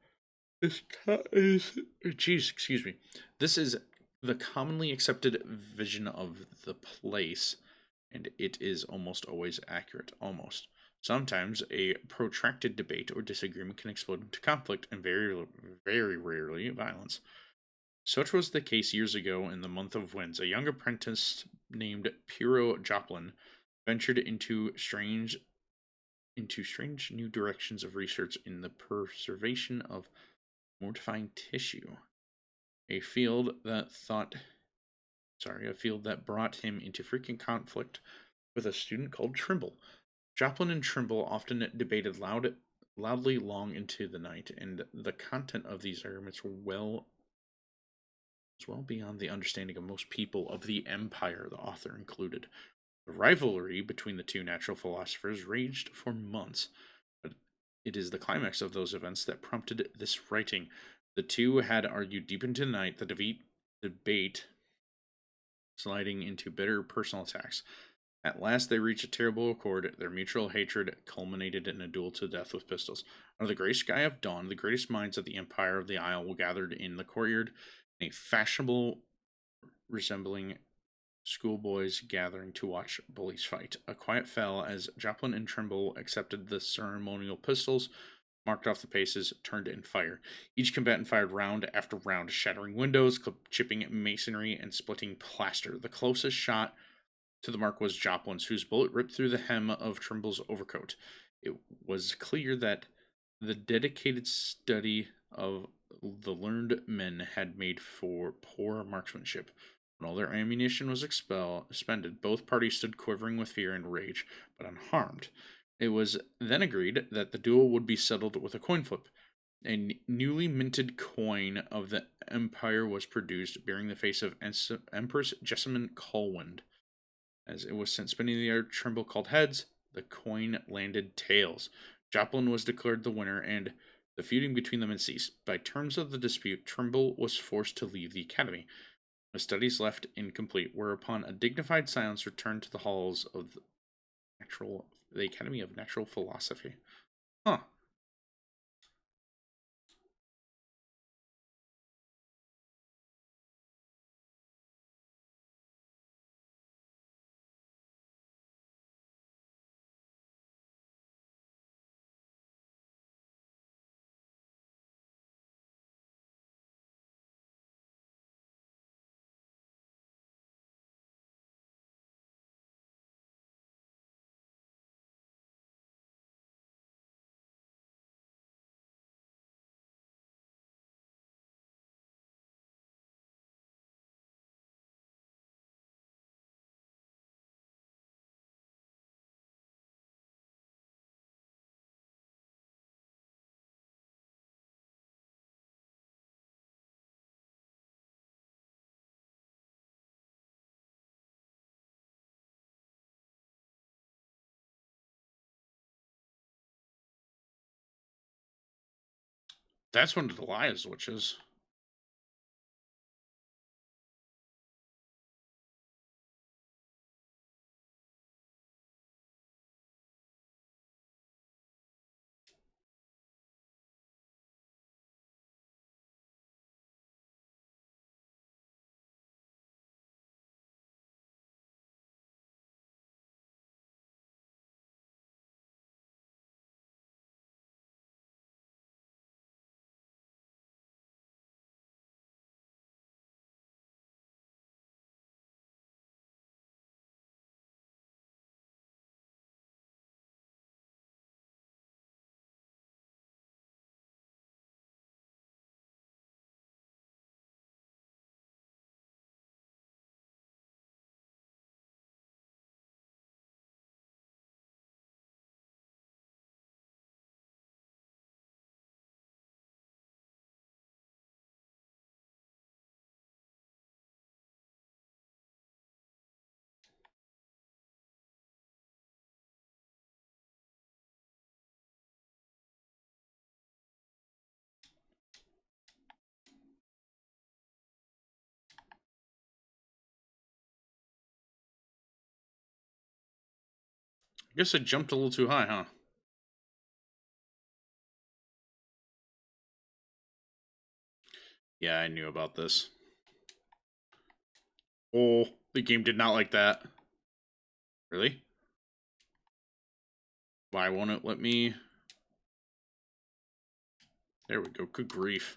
This is, jeez, excuse me. This is the commonly accepted vision of the place, and it is almost always accurate. Almost. Sometimes a protracted debate or disagreement can explode into conflict and very rarely violence. Such was the case years ago in the month of Winds. A young apprentice named Piero Joplin ventured into strange new directions of research in the preservation of mortifying tissue, a field that brought him into frequent conflict with a student called Trimble. Joplin and Trimble often debated loudly long into the night, and the content of these arguments was well beyond the understanding of most people of the Empire, the author included. The rivalry between the two natural philosophers raged for months, but it is the climax of those events that prompted this writing. The two had argued deep into the night, the debate sliding into bitter personal attacks. At last, they reached a terrible accord. Their mutual hatred culminated in a duel to death with pistols. Under the gray sky of dawn, the greatest minds of the Empire of the Isle were gathered in the courtyard in a fashionable resembling schoolboys gathering to watch bullies fight. A quiet fell as Joplin and Trimble accepted the ceremonial pistols, marked off the paces, turned and fired. Each combatant fired round after round, shattering windows, chipping masonry, and splitting plaster. The closest shot to the mark was Joplin's, whose bullet ripped through the hem of Trimble's overcoat. It was clear that the dedicated study of the learned men had made for poor marksmanship. When all their ammunition was expended, both parties stood quivering with fear and rage, but unharmed. It was then agreed that the duel would be settled with a coin flip. A newly minted coin of the Empire was produced, bearing the face of Empress Jessamine Colwind. As it was sent spinning in the air, Trimble called heads. The coin landed tails. Joplin was declared the winner, and the feuding between them had ceased. By terms of the dispute, Trimble was forced to leave the academy. The studies left incomplete, whereupon a dignified silence returned to the halls of the Academy of Natural Philosophy. Huh. That's one of the lies, witches. guess I jumped a little too high, huh? Yeah, I knew about this. Oh, the game did not like that. Really? Why won't it let me? There we go. Good grief.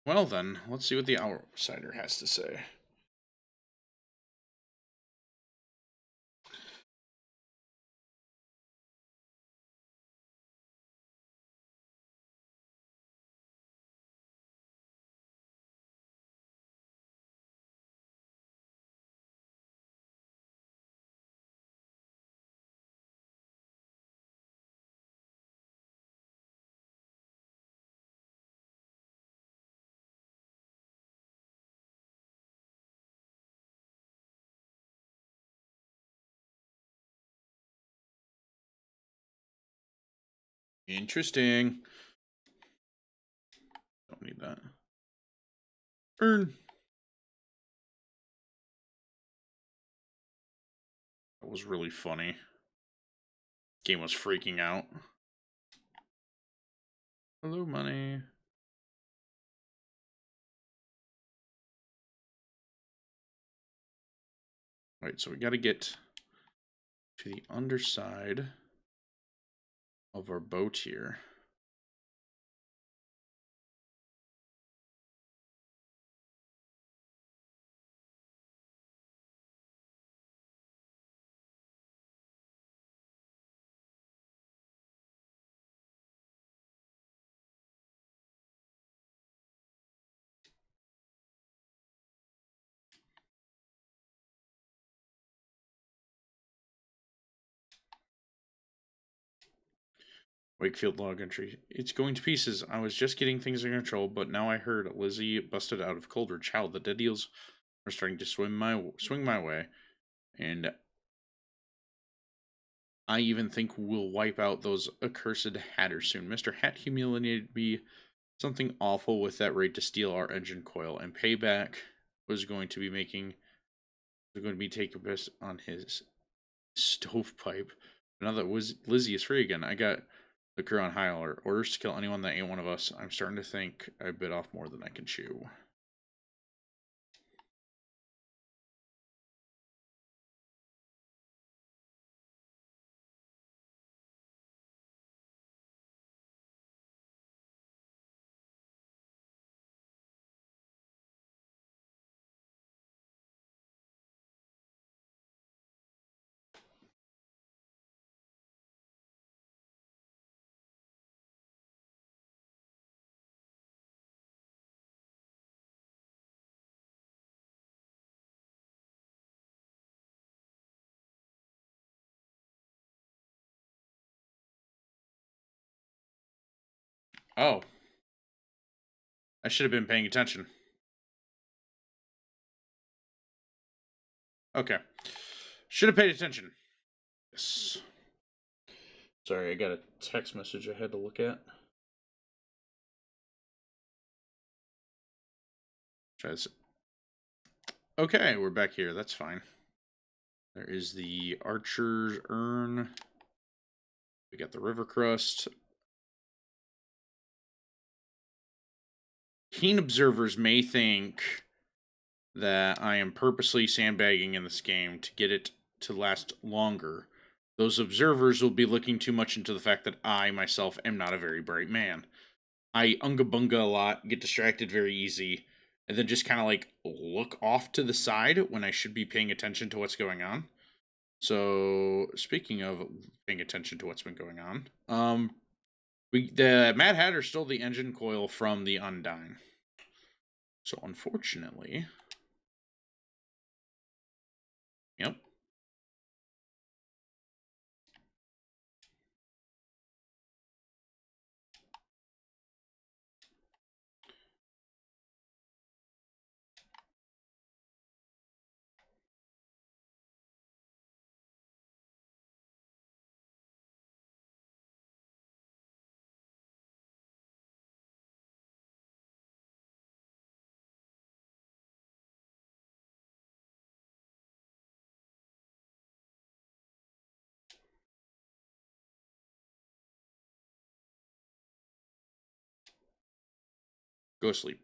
Well then, let's see what the Outsider has to say. Interesting. Don't need that. Burn. That was really funny. Game was freaking out. Hello, money. Right, so we got to get to the underside of our boat here. Wakefield log entry. It's going to pieces. I was just getting things under control, but now I heard Lizzie busted out of Coldridge. How the dead eels are starting to swing my way, and I even think we'll wipe out those accursed hatters soon. Mr. Hat humiliated me something awful with that raid to steal our engine coil, and payback was going to be taking place on his stovepipe. Now that Lizzie is free again, I got the crew on high alert. Orders to kill anyone that ain't one of us. I'm starting to think I bit off more than I can chew. Oh, I should have been paying attention. Okay. Should have paid attention. Yes. Sorry, I got a text message I had to look at. Try this. Okay, we're back here. That's fine. There is the Archer's Urn. We got the River Crust. Keen observers may think that I am purposely sandbagging in this game to get it to last longer. Those observers will be looking too much into the fact that I myself am not a very bright man. I unga bunga a lot, get distracted very easy, and then just kind of like look off to the side when I should be paying attention to what's going on. So speaking of paying attention to what's been going on, the Mad Hatter stole the engine coil from the Undyne. So unfortunately, yep. Go sleep.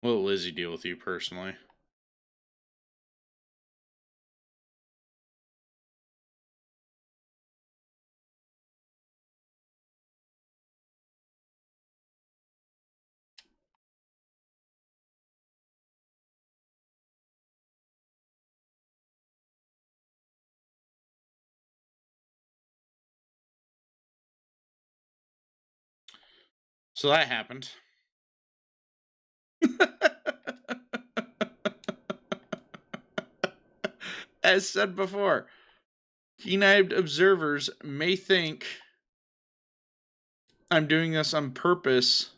What will Lizzie deal with you personally? So that happened. As said before, keen-eyed observers may think I'm doing this on purpose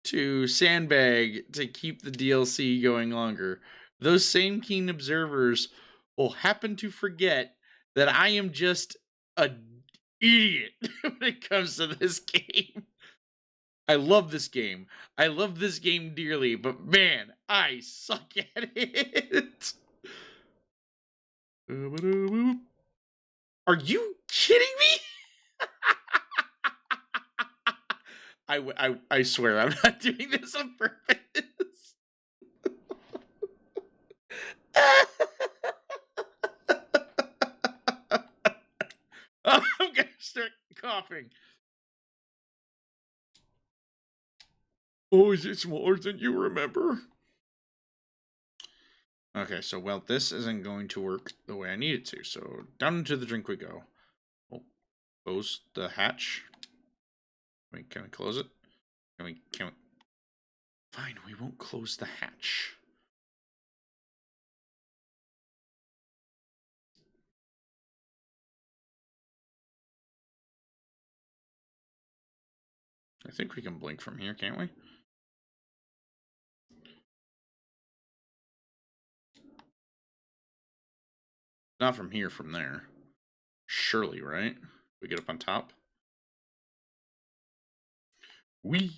to sandbag to keep the DLC going longer. Those same keen observers will happen to forget that I am just an idiot when it comes to this game. I love this game. I love this game dearly, but man, I suck at it. Are you kidding me? I swear I'm not doing this on purpose. I'm gonna start coughing. Oh, is it smaller than you remember? Okay, so well, this isn't going to work the way I need it to. So down into the drink we go. Oh, close the hatch. Can we close it? Can we? Fine, we won't close the hatch. I think we can blink from here, can't we? Not from here, from there. Surely, right? We get up on top. We.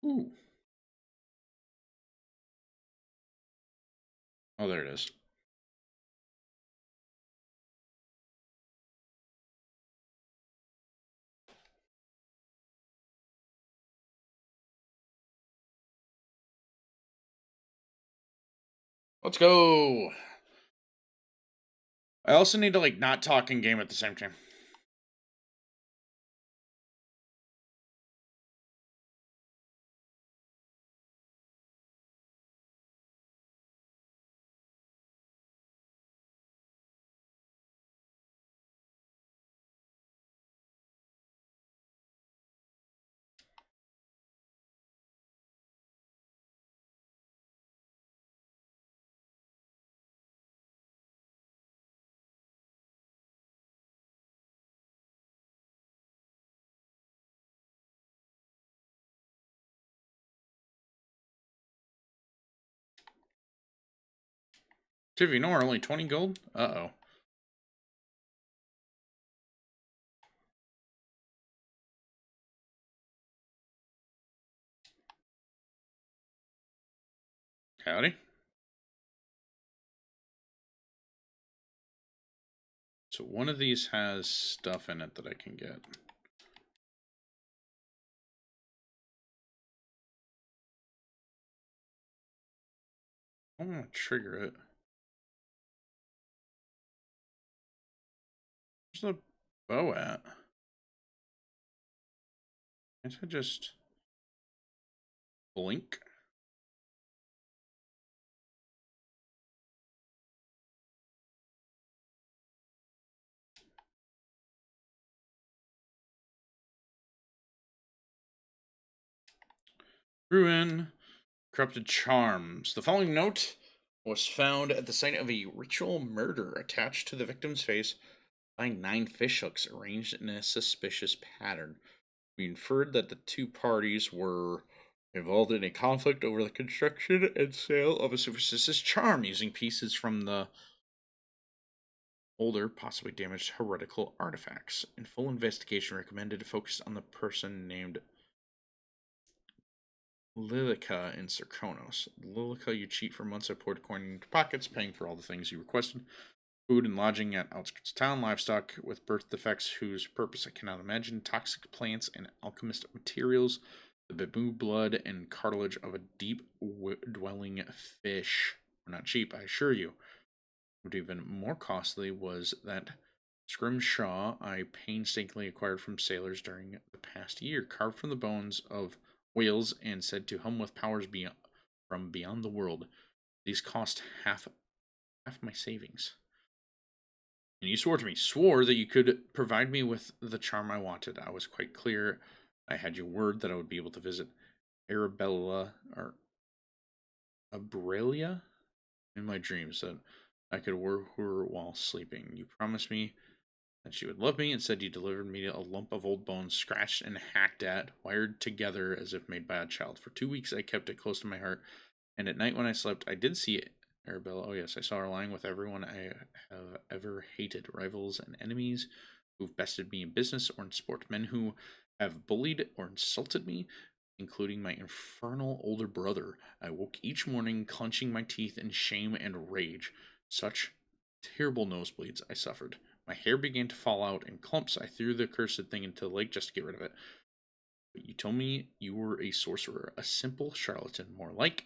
Ooh. Oh, there it is. Let's go. I also need to like not talk in game at the same time. Tiffy, no, only 20 gold? Uh-oh. Howdy. So one of these has stuff in it that I can get. I want to trigger it. Where's the bow at? Can't I just blink? Ruin. Corrupted charms. The following note was found at the site of a ritual murder attached to the victim's face by 9 fishhooks arranged in a suspicious pattern. We inferred that the two parties were involved in a conflict over the construction and sale of a superstitious charm using pieces from the older, possibly damaged heretical artifacts. In full investigation recommended to focus on the person named Lilica in Circonos. Lilica, you cheat for months. I poured coin into pockets, paying for all the things you requested. Food and lodging at outskirts of town, livestock with birth defects whose purpose I cannot imagine, toxic plants and alchemist materials, the babu blood and cartilage of a deep dwelling fish. Were not cheap, I assure you. What even more costly was that scrimshaw I painstakingly acquired from sailors during the past year, carved from the bones of whales and said to hum with powers from beyond the world. These cost half my savings. And you swore that you could provide me with the charm I wanted. I was quite clear. I had your word that I would be able to visit Arabella or Abralia in my dreams, that I could work her while sleeping. You promised me that she would love me and said you delivered me a lump of old bones, scratched and hacked at, wired together as if made by a child. For 2 weeks I kept it close to my heart, and at night when I slept, I did see it. Arabella, oh yes, I saw her lying with everyone I have ever hated, rivals and enemies who've bested me in business or in sport, men who have bullied or insulted me, including my infernal older brother. I woke each morning clenching my teeth in shame and rage. Such terrible nosebleeds I suffered. My hair began to fall out in clumps. I threw the cursed thing into the lake just to get rid of it. But you told me you were a sorcerer, a simple charlatan, more like.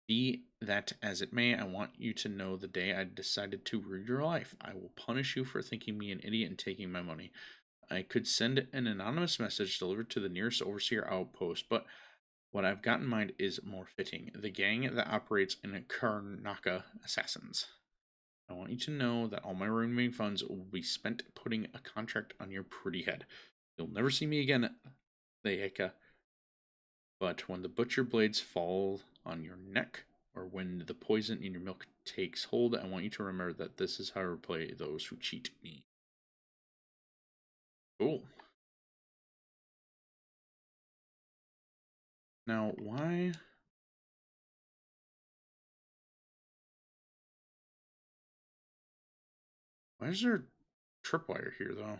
Be that as it may, I want you to know the day I decided to ruin your life, I will punish you for thinking me an idiot and taking my money. I could send an anonymous message delivered to the nearest overseer outpost, but what I've got in mind is more fitting. The gang that operates in Karnaka Assassins. I want you to know that all my remaining funds will be spent putting a contract on your pretty head. You'll never see me again, Leika. But when the butcher blades fall on your neck, or when the poison in your milk takes hold, I want you to remember that this is how I repay those who cheat me. Cool. Now, why? Why is there tripwire here, though?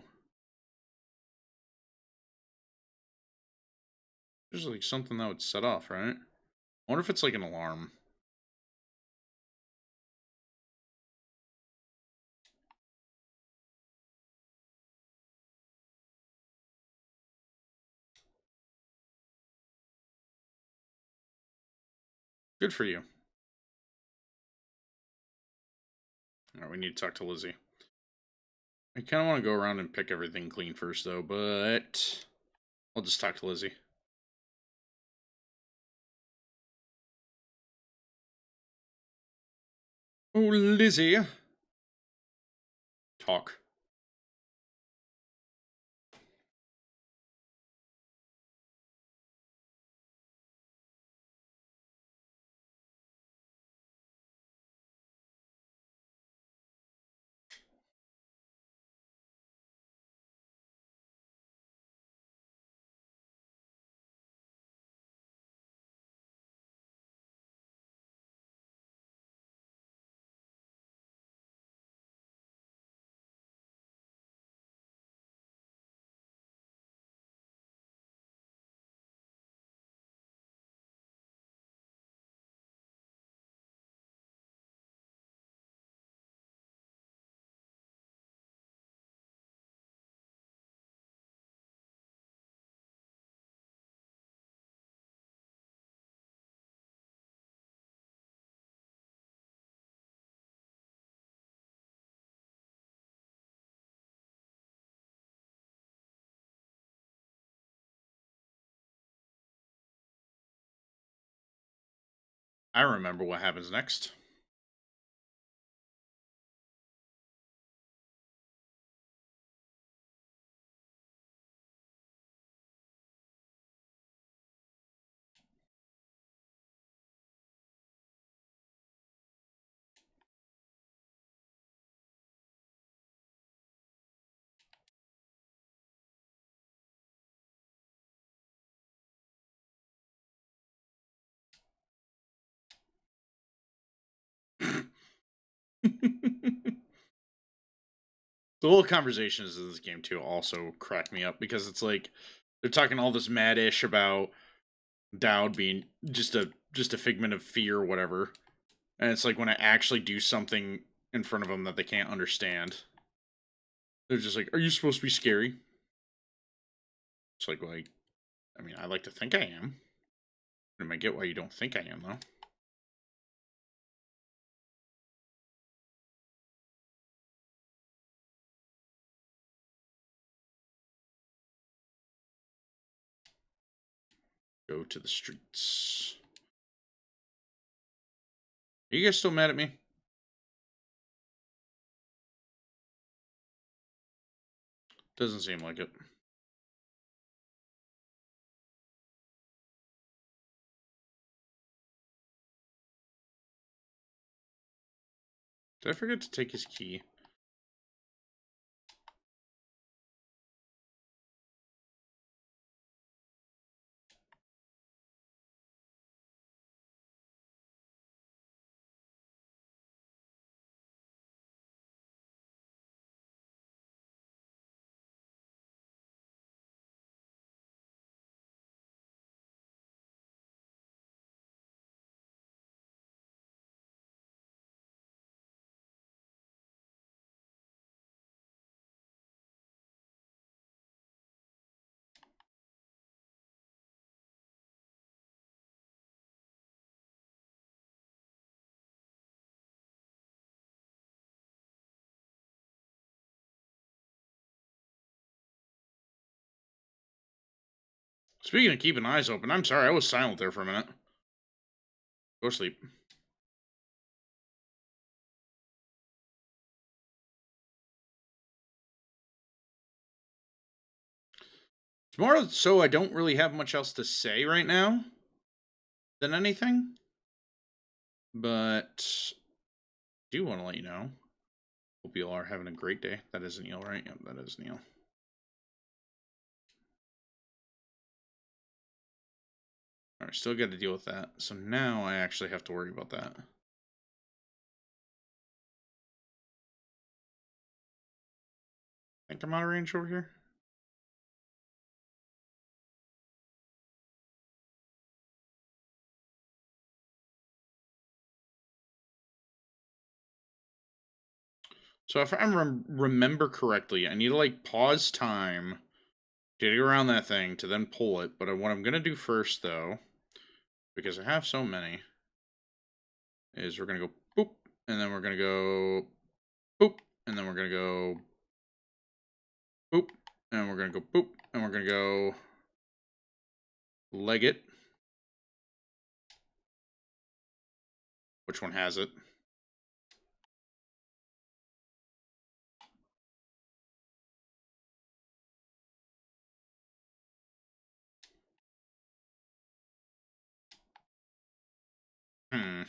There's like something that would set off, right? I wonder if it's like an alarm. Good for you. Alright, we need to talk to Lizzie. I kind of want to go around and pick everything clean first, though, but I'll just talk to Lizzie. Oh, Lizzie. Talk. I remember what happens next. The little conversations in this game too also crack me up because it's like they're talking all this mad-ish about Dowd being just a figment of fear or whatever, and it's like when I actually do something in front of them that they can't understand, they're just like, "Are you supposed to be scary?" It's like, well, I mean, I like to think I am. I might get why you don't think I am though. Go to the streets. Are you guys still mad at me? Doesn't seem like it. Did I forget to take his key? Speaking of keeping eyes open, I'm sorry, I was silent there for a minute. Go sleep. It's more so I don't really have much else to say right now than anything. But I do want to let you know. Hope you all are having a great day. That is Neil, right? Yep, that is Neil. Alright, still got to deal with that. So now I actually have to worry about that. I think I'm out of range over here. So if I remember correctly, I need to like pause time to get around that thing to then pull it. But what I'm going to do first, though, because I have so many, is we're going to go boop, and then we're going to go boop, and then we're going to go boop, and we're going to go boop, and we're going to go leg it. Which one has it? Hmm.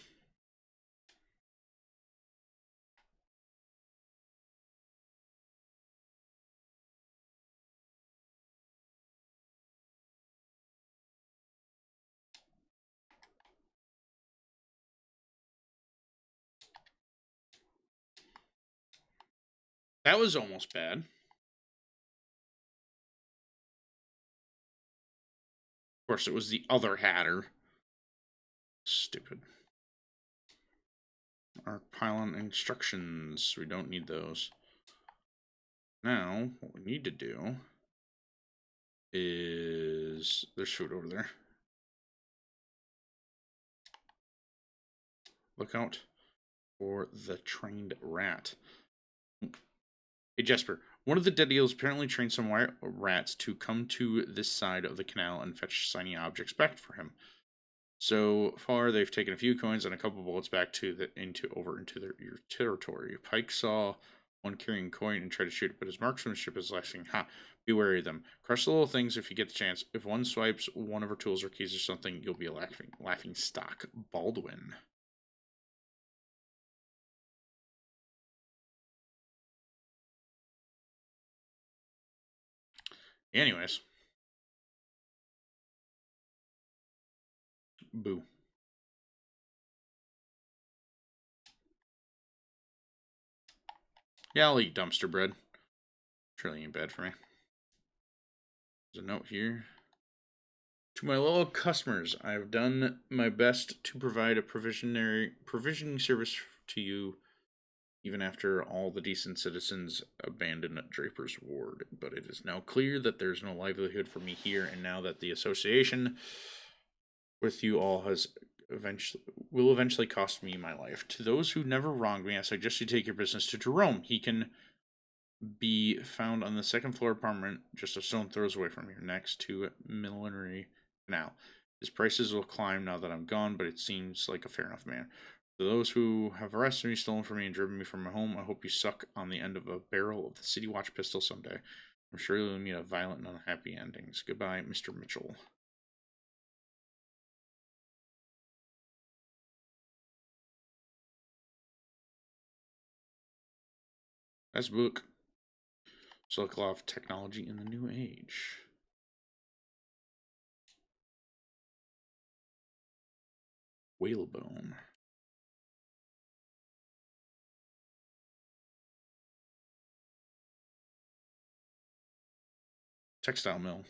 That was almost bad. Of course, it was the other Hatter. Stupid. Our pylon instructions. We don't need those. Now, what we need to do is... There's food over there. Look out for the trained rat. Hey, Jesper. One of the dead eels apparently trained some rats to come to this side of the canal and fetch shiny objects back for him. So far, they've taken a few coins and a couple bullets back over into your territory. Pike saw one carrying a coin and tried to shoot it, but his marksmanship is lacking. Ha! Be wary of them. Crush the little things if you get the chance. If one swipes one of her tools or keys or something, you'll be a laughing stock. Baldwin. Anyways. Boo. Yeah, I'll eat dumpster bread. Surely ain't bad for me. There's a note here. To my loyal customers, I have done my best to provide a provisioning service to you, even after all the decent citizens abandoned Draper's Ward. But it is now clear that there's no livelihood for me here, and now that the association with you all will eventually cost me my life. To those who never wronged me, I suggest you take your business to Jerome. He can be found on the second floor apartment, just a stone throws away from here, next to Millinery Canal. His prices will climb now that I'm gone, but it seems like a fair enough man. To those who have arrested me, stolen from me, and driven me from my home, I hope you suck on the end of a barrel of the City Watch pistol someday. I'm sure you'll meet a violent and unhappy endings. Goodbye, Mr. Mitchell. That's book. Silk Technology in the New Age. Whalebone. Textile mill.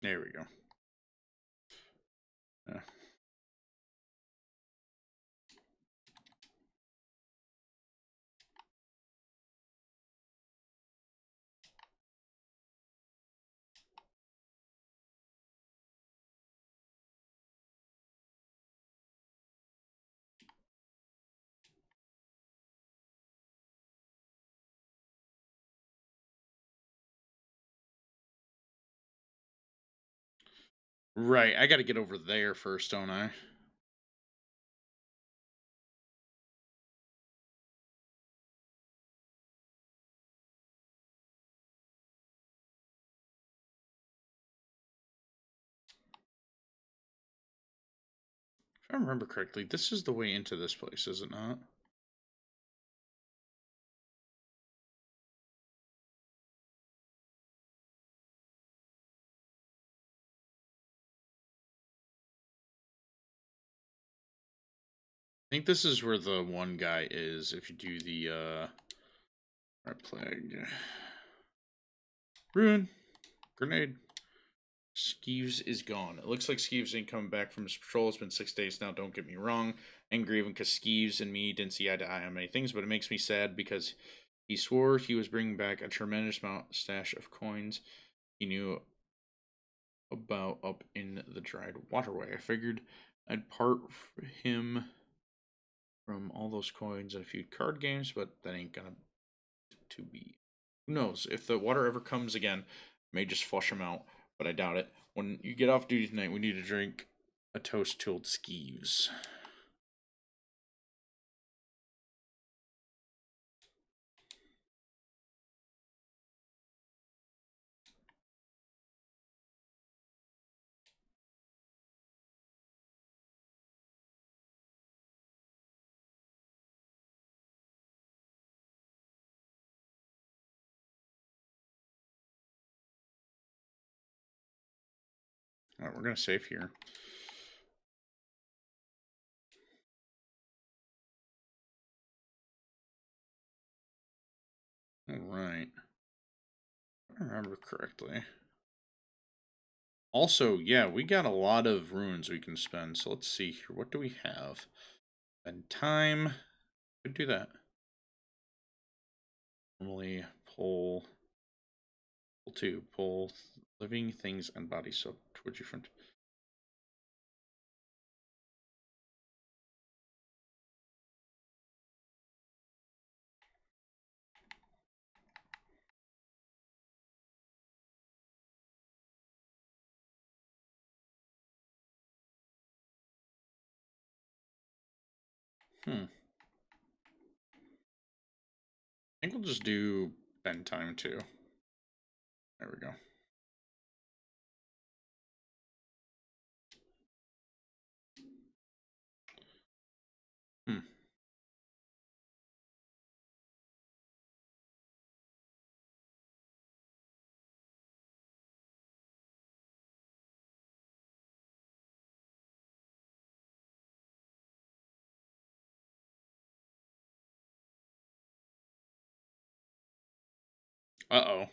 There we go. Right, I gotta get over there first, don't I? If I remember correctly, this is the way into this place, is it not? I think this is where the one guy is, if you do the, Red Plague. Ruin. Grenade. Skeeves is gone. It looks like Skeeves ain't coming back from his patrol. It's been 6 days now, don't get me wrong. Angry even because Skeeves and me didn't see eye to eye on many things, but it makes me sad because he swore he was bringing back a tremendous stash of coins he knew about up in the dried waterway. I figured I'd part him from all those coins and a few card games, but that ain't gonna to be. Who knows? If the water ever comes again, I may just flush him out, but I doubt it. When you get off duty tonight, we need to drink a toast to old Skeeves. Alright, we're gonna save here. Alright. If I remember correctly. Also, yeah, we got a lot of runes we can spend. So let's see here. What do we have? Spend time. Could do that. Normally pull pull living things and body soap towards your front. I think we'll just do spend time too. There we go. Hmm. Uh-oh.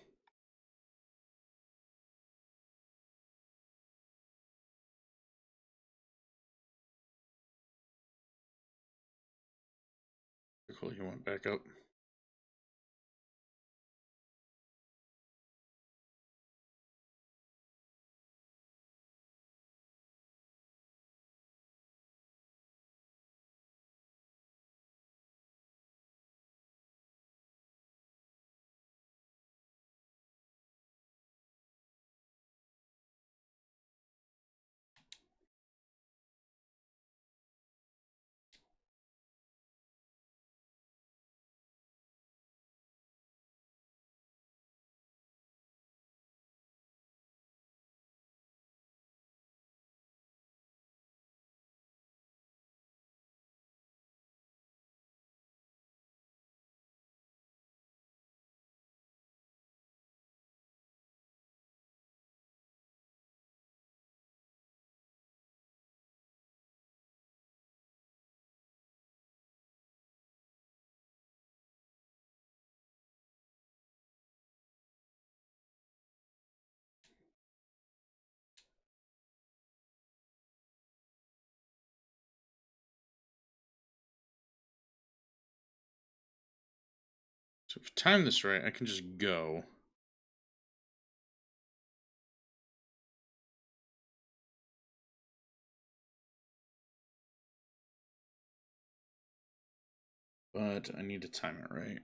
Cool, he went back up. So if I time this right, I can just go. But I need to time it right.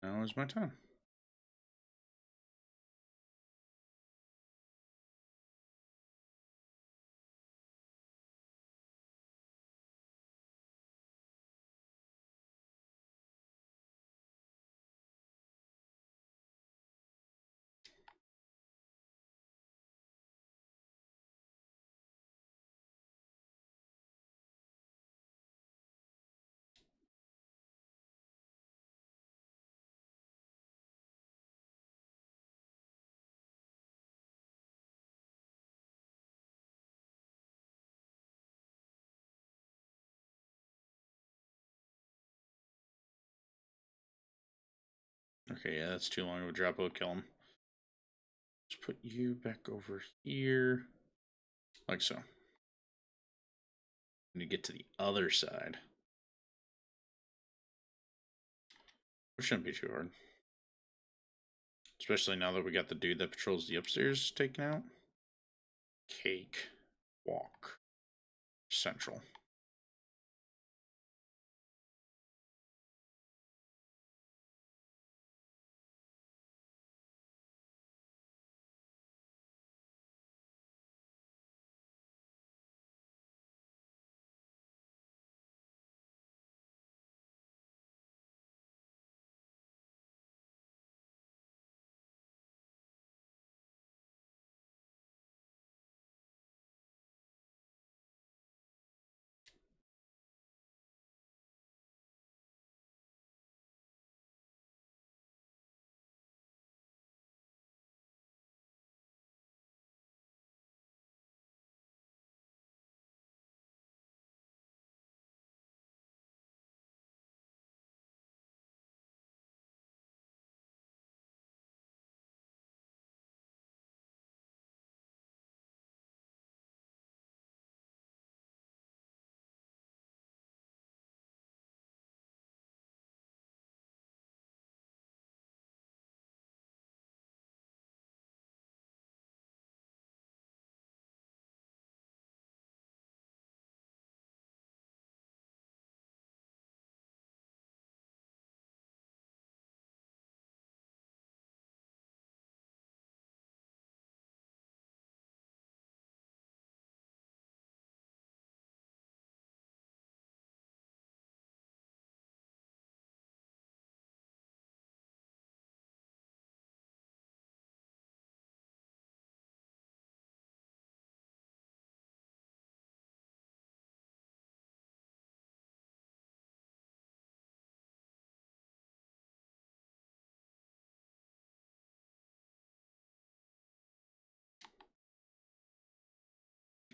Now is my time. Okay, yeah, that's too long of a drop. I'll kill him. Just put you back over here. Like so. And to get to the other side. It shouldn't be too hard. Especially now that we got the dude that patrols the upstairs taken out. Cake. Walk. Central.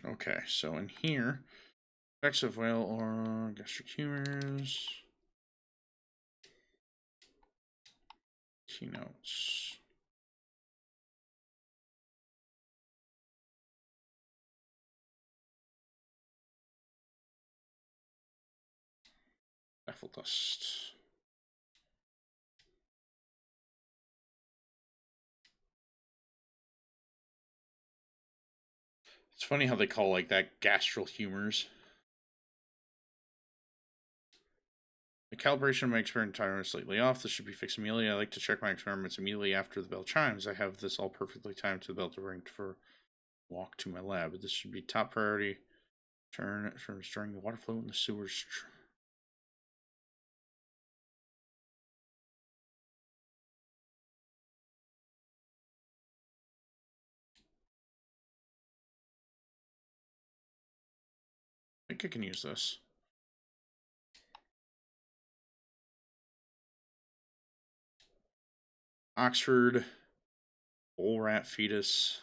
Okay, so in here, effects of whale or gastric humors, keynotes. Baffle dust. It's funny how they call like that gastral humors. The calibration of my experiment timer is slightly off. This should be fixed immediately. I like to check my experiments immediately after the bell chimes. I have this all perfectly timed to the bell to ring for walk to my lab. This should be top priority. Turn from restoring the water flow in the sewers. I think I can use this. Oxford, bull rat fetus,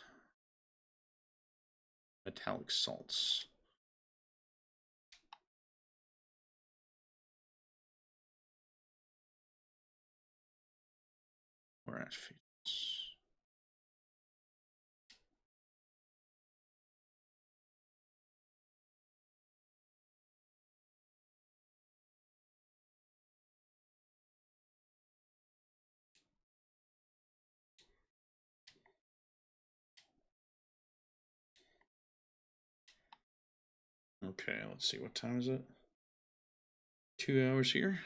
metallic salts. Rat fetus. Okay, let's see. What time is it? 2 hours here.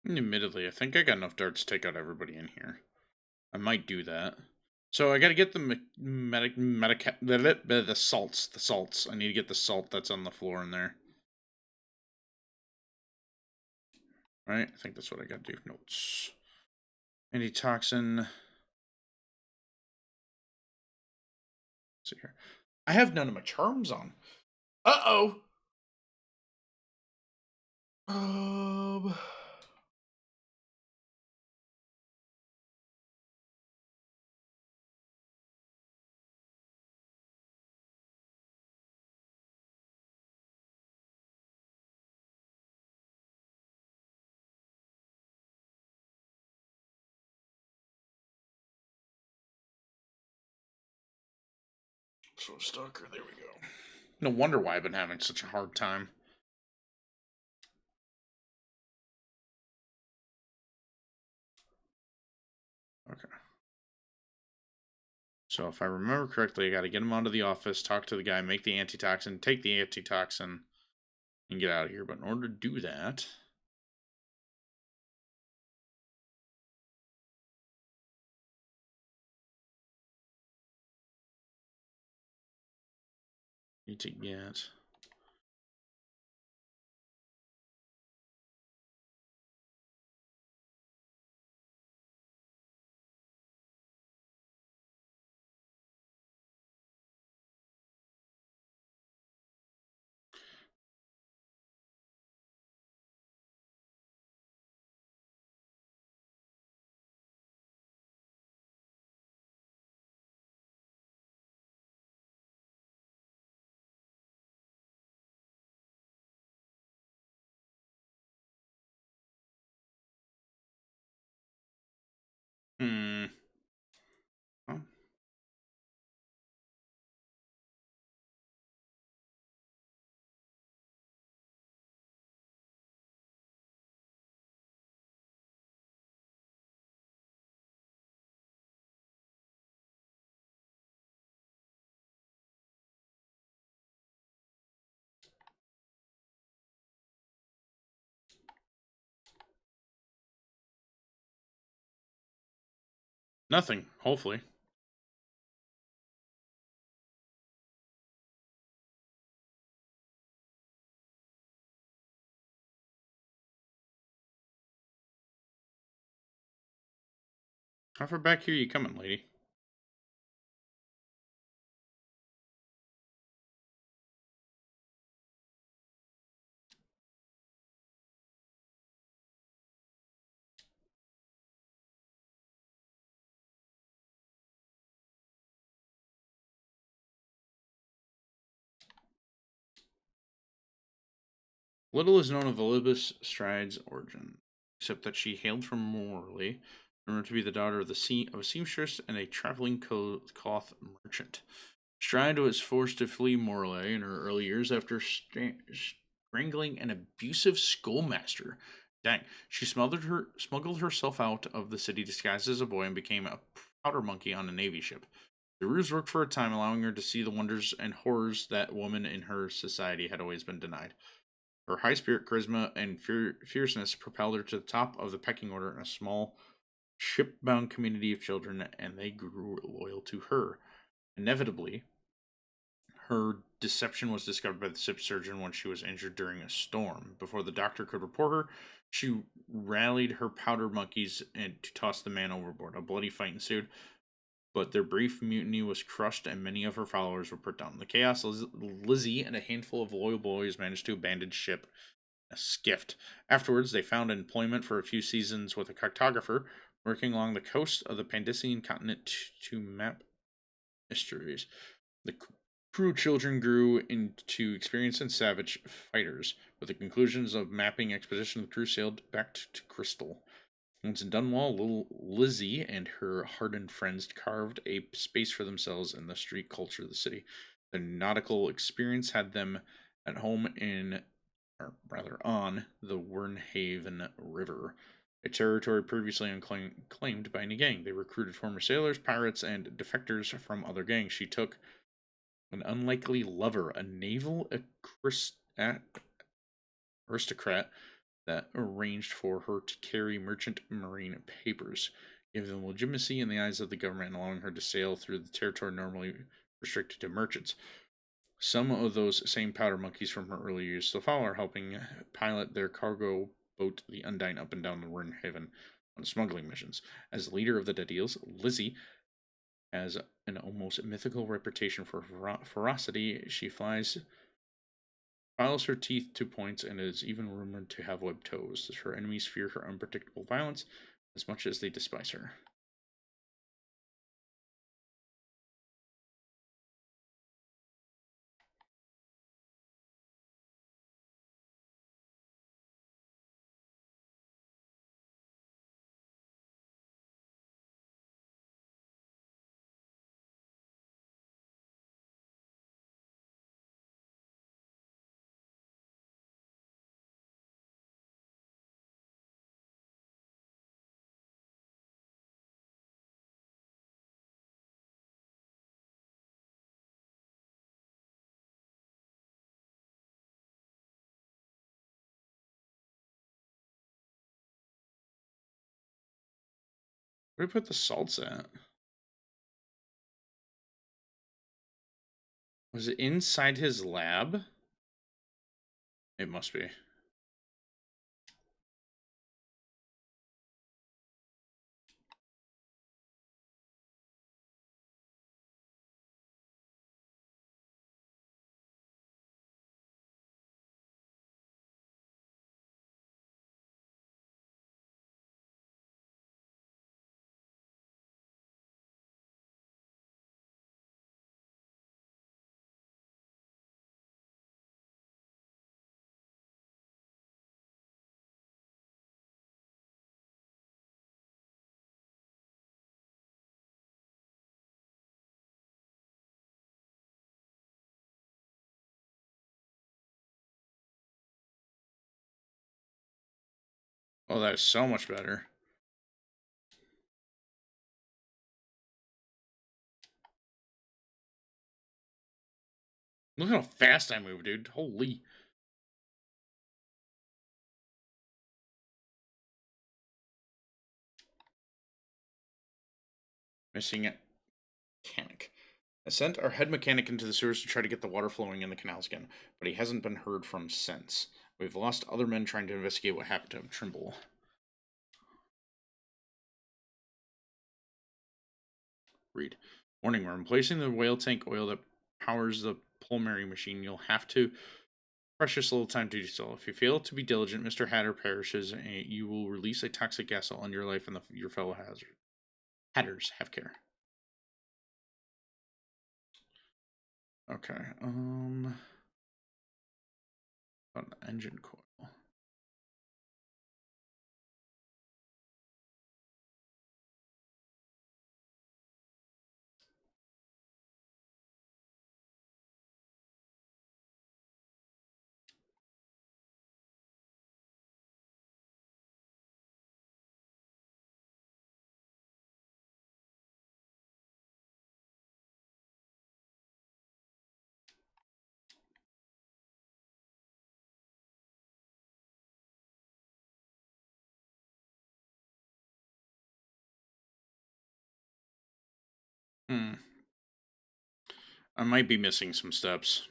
Admittedly, I think I got enough darts to take out everybody in here. I might do that. So I got to get the the salts. The salts. I need to get the salt that's on the floor in there. Right? I think that's what I got to do. Notes. Antitoxin. Let's see here. I have none of my charms on. Uh-oh. Um... So Stalker, there we go. No wonder why I've been having such a hard time. Okay. So if I remember correctly, I got to get him onto the office, talk to the guy, make the antitoxin, take the antitoxin, and get out of here. But in order to do that, need to get... Hmm. Oh. Nothing, hopefully. How far back here you coming, lady? Little is known of Elizabeth Stride's origin, except that she hailed from Morley, rumored to be the daughter of a seamstress and a traveling cloth merchant. Stride was forced to flee Morlaix in her early years after strangling an abusive schoolmaster. Dang, she smuggled herself out of the city disguised as a boy and became a powder monkey on a navy ship. The ruse worked for a time, allowing her to see the wonders and horrors that women in her society had always been denied. Her high spirit, charisma, and fierceness propelled her to the top of the pecking order in a small, ship-bound community of children, and they grew loyal to her. Inevitably, her deception was discovered by the ship's surgeon when she was injured during a storm. Before the doctor could report her, she rallied her powder monkeys and to toss the man overboard. A bloody fight ensued, but their brief mutiny was crushed and many of her followers were put down. In the chaos, Lizzie and a handful of loyal boys managed to abandon ship a skiff. Afterwards, they found employment for a few seasons with a cartographer working along the coast of the Pandician continent to map mysteries. The crew children grew into experienced and savage fighters. With the conclusions of mapping expedition, the crew sailed back to Crystal. Once in Dunwall, little Lizzie and her hardened friends carved a space for themselves in the street culture of the city. The nautical experience had them at home in, or rather on, the Wernhaven River, a territory previously unclaimed by any gang. They recruited former sailors, pirates, and defectors from other gangs. She took an unlikely lover, a naval aristocrat that arranged for her to carry merchant marine papers, giving them legitimacy in the eyes of the government and allowing her to sail through the territory normally restricted to merchants. Some of those same powder monkeys from her early years still follow her, helping pilot their cargo boat, the Undine, up and down the Wernhaven on smuggling missions. As leader of the Dead Eels, Lizzie has an almost mythical reputation for ferocity. She files her teeth to points and is even rumored to have webbed toes. Her enemies fear her unpredictable violence as much as they despise her. Where do we put the salts at? Was it inside his lab? It must be. Oh, that is so much better. Look how fast I move, dude. Holy. Missing a mechanic. I sent our head mechanic into the sewers to try to get the water flowing in the canals again, but he hasn't been heard from since. We've lost other men trying to investigate what happened to him. Trimble. Read. Warning, we're replacing the whale tank oil that powers the pulmonary machine. You'll have to precious little time to do so. If you fail to be diligent, Mr. Hatter perishes, and you will release a toxic gas on your life and your fellow Hatters. Have care. Okay. An engine coil. Hmm. I might be missing some steps.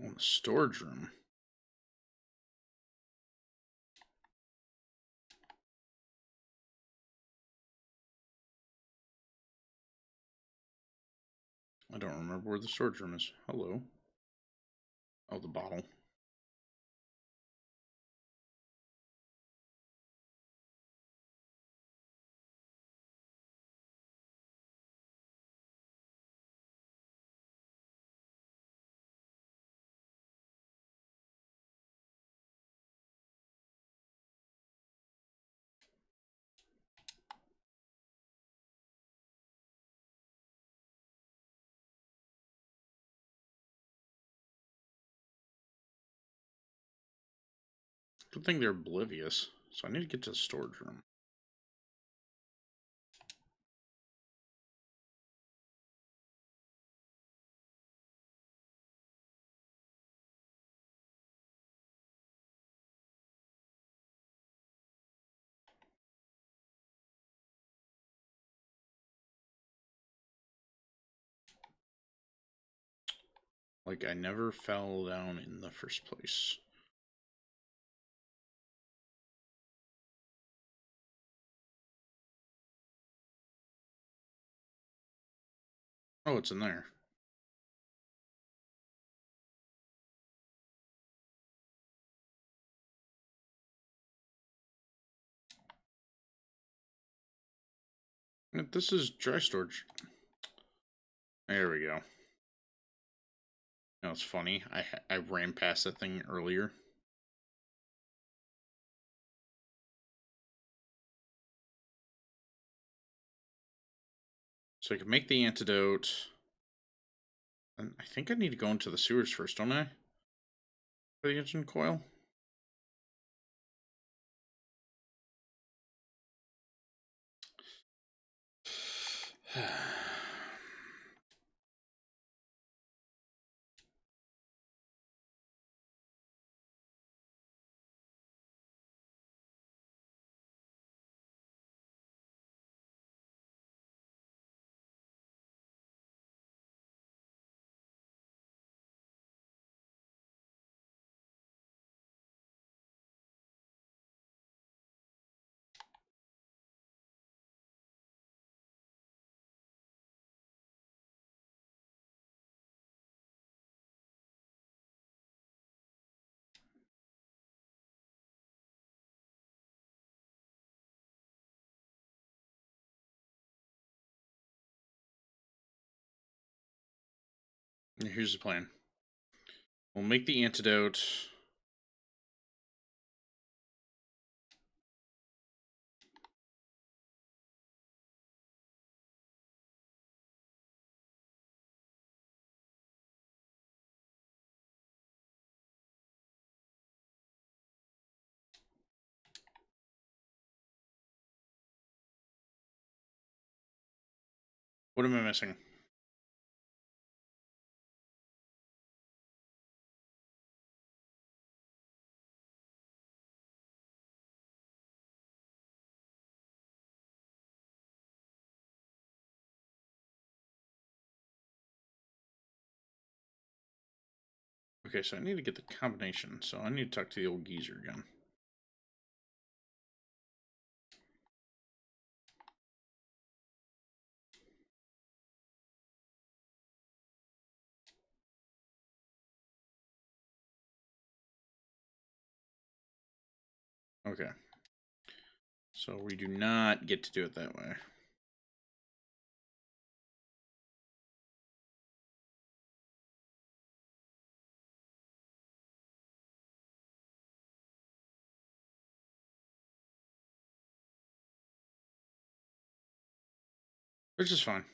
On the storage room. I don't remember where the storage room is. Hello. Oh, the bottle. Good thing they're oblivious. So I need to get to the storage room. Like I never fell down in the first place. Oh, it's in there. This is dry storage. There we go. Now it's funny. I ran past that thing earlier. So I can make the antidote. And I think I need to go into the sewers first, don't I? For the engine coil? Here's the plan. We'll make the antidote. What am I missing? Okay, so I need to get the combination. So I need to talk to the old geezer again. Okay. So we do not get to do it that way. Which is fine.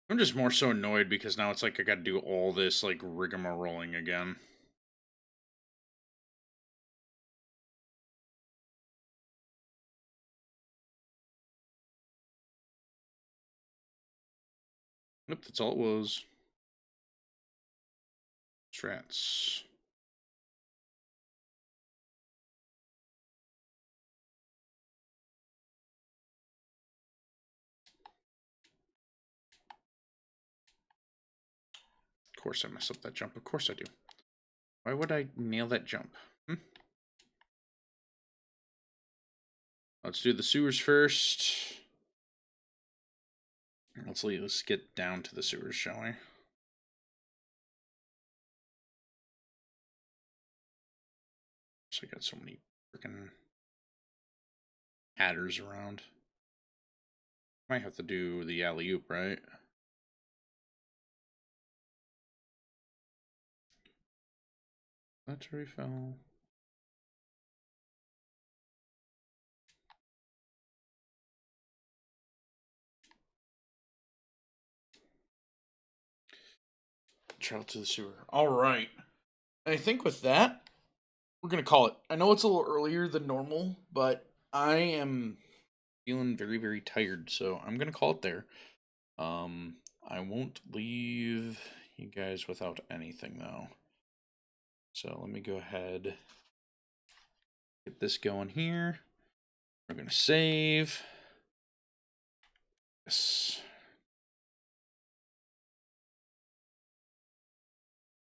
I'm just more so annoyed because now it's like I gotta do all this like rigmaroling again. Nope, that's all it was. Strats. Of course I mess up that jump. Of course I do. Why would I nail that jump? Let's do the sewers first. Let's get down to the sewers, shall we? So I got so many freaking adders around. Might have to do the alley-oop, right? That's where he fell. Travel to the sewer. All right. I think with that, we're going to call it. I know it's a little earlier than normal, but I am feeling very, very tired, so I'm going to call it there. I won't leave you guys without anything, though. So let me go ahead, get this going here. We're going to save. Yes.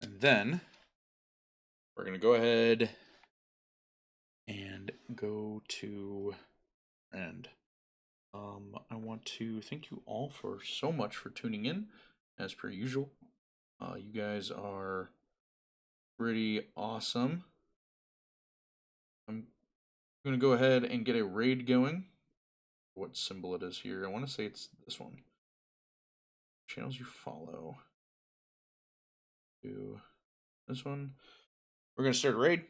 And then we're going to go ahead and go to end. I want to thank you all for so much for tuning in, as per usual. You guys are pretty awesome. I'm going to go ahead and get a raid going. What symbol it is here? I want to say it's this one. Channels you follow. Do this one. We're going to start a raid.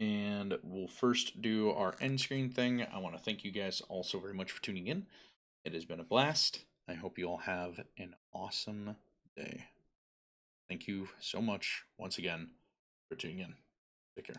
And we'll first do our end screen thing. I want to thank you guys all so very much for tuning in. It has been a blast. I hope you all have an awesome day. Thank you so much once again for tuning in. Take care.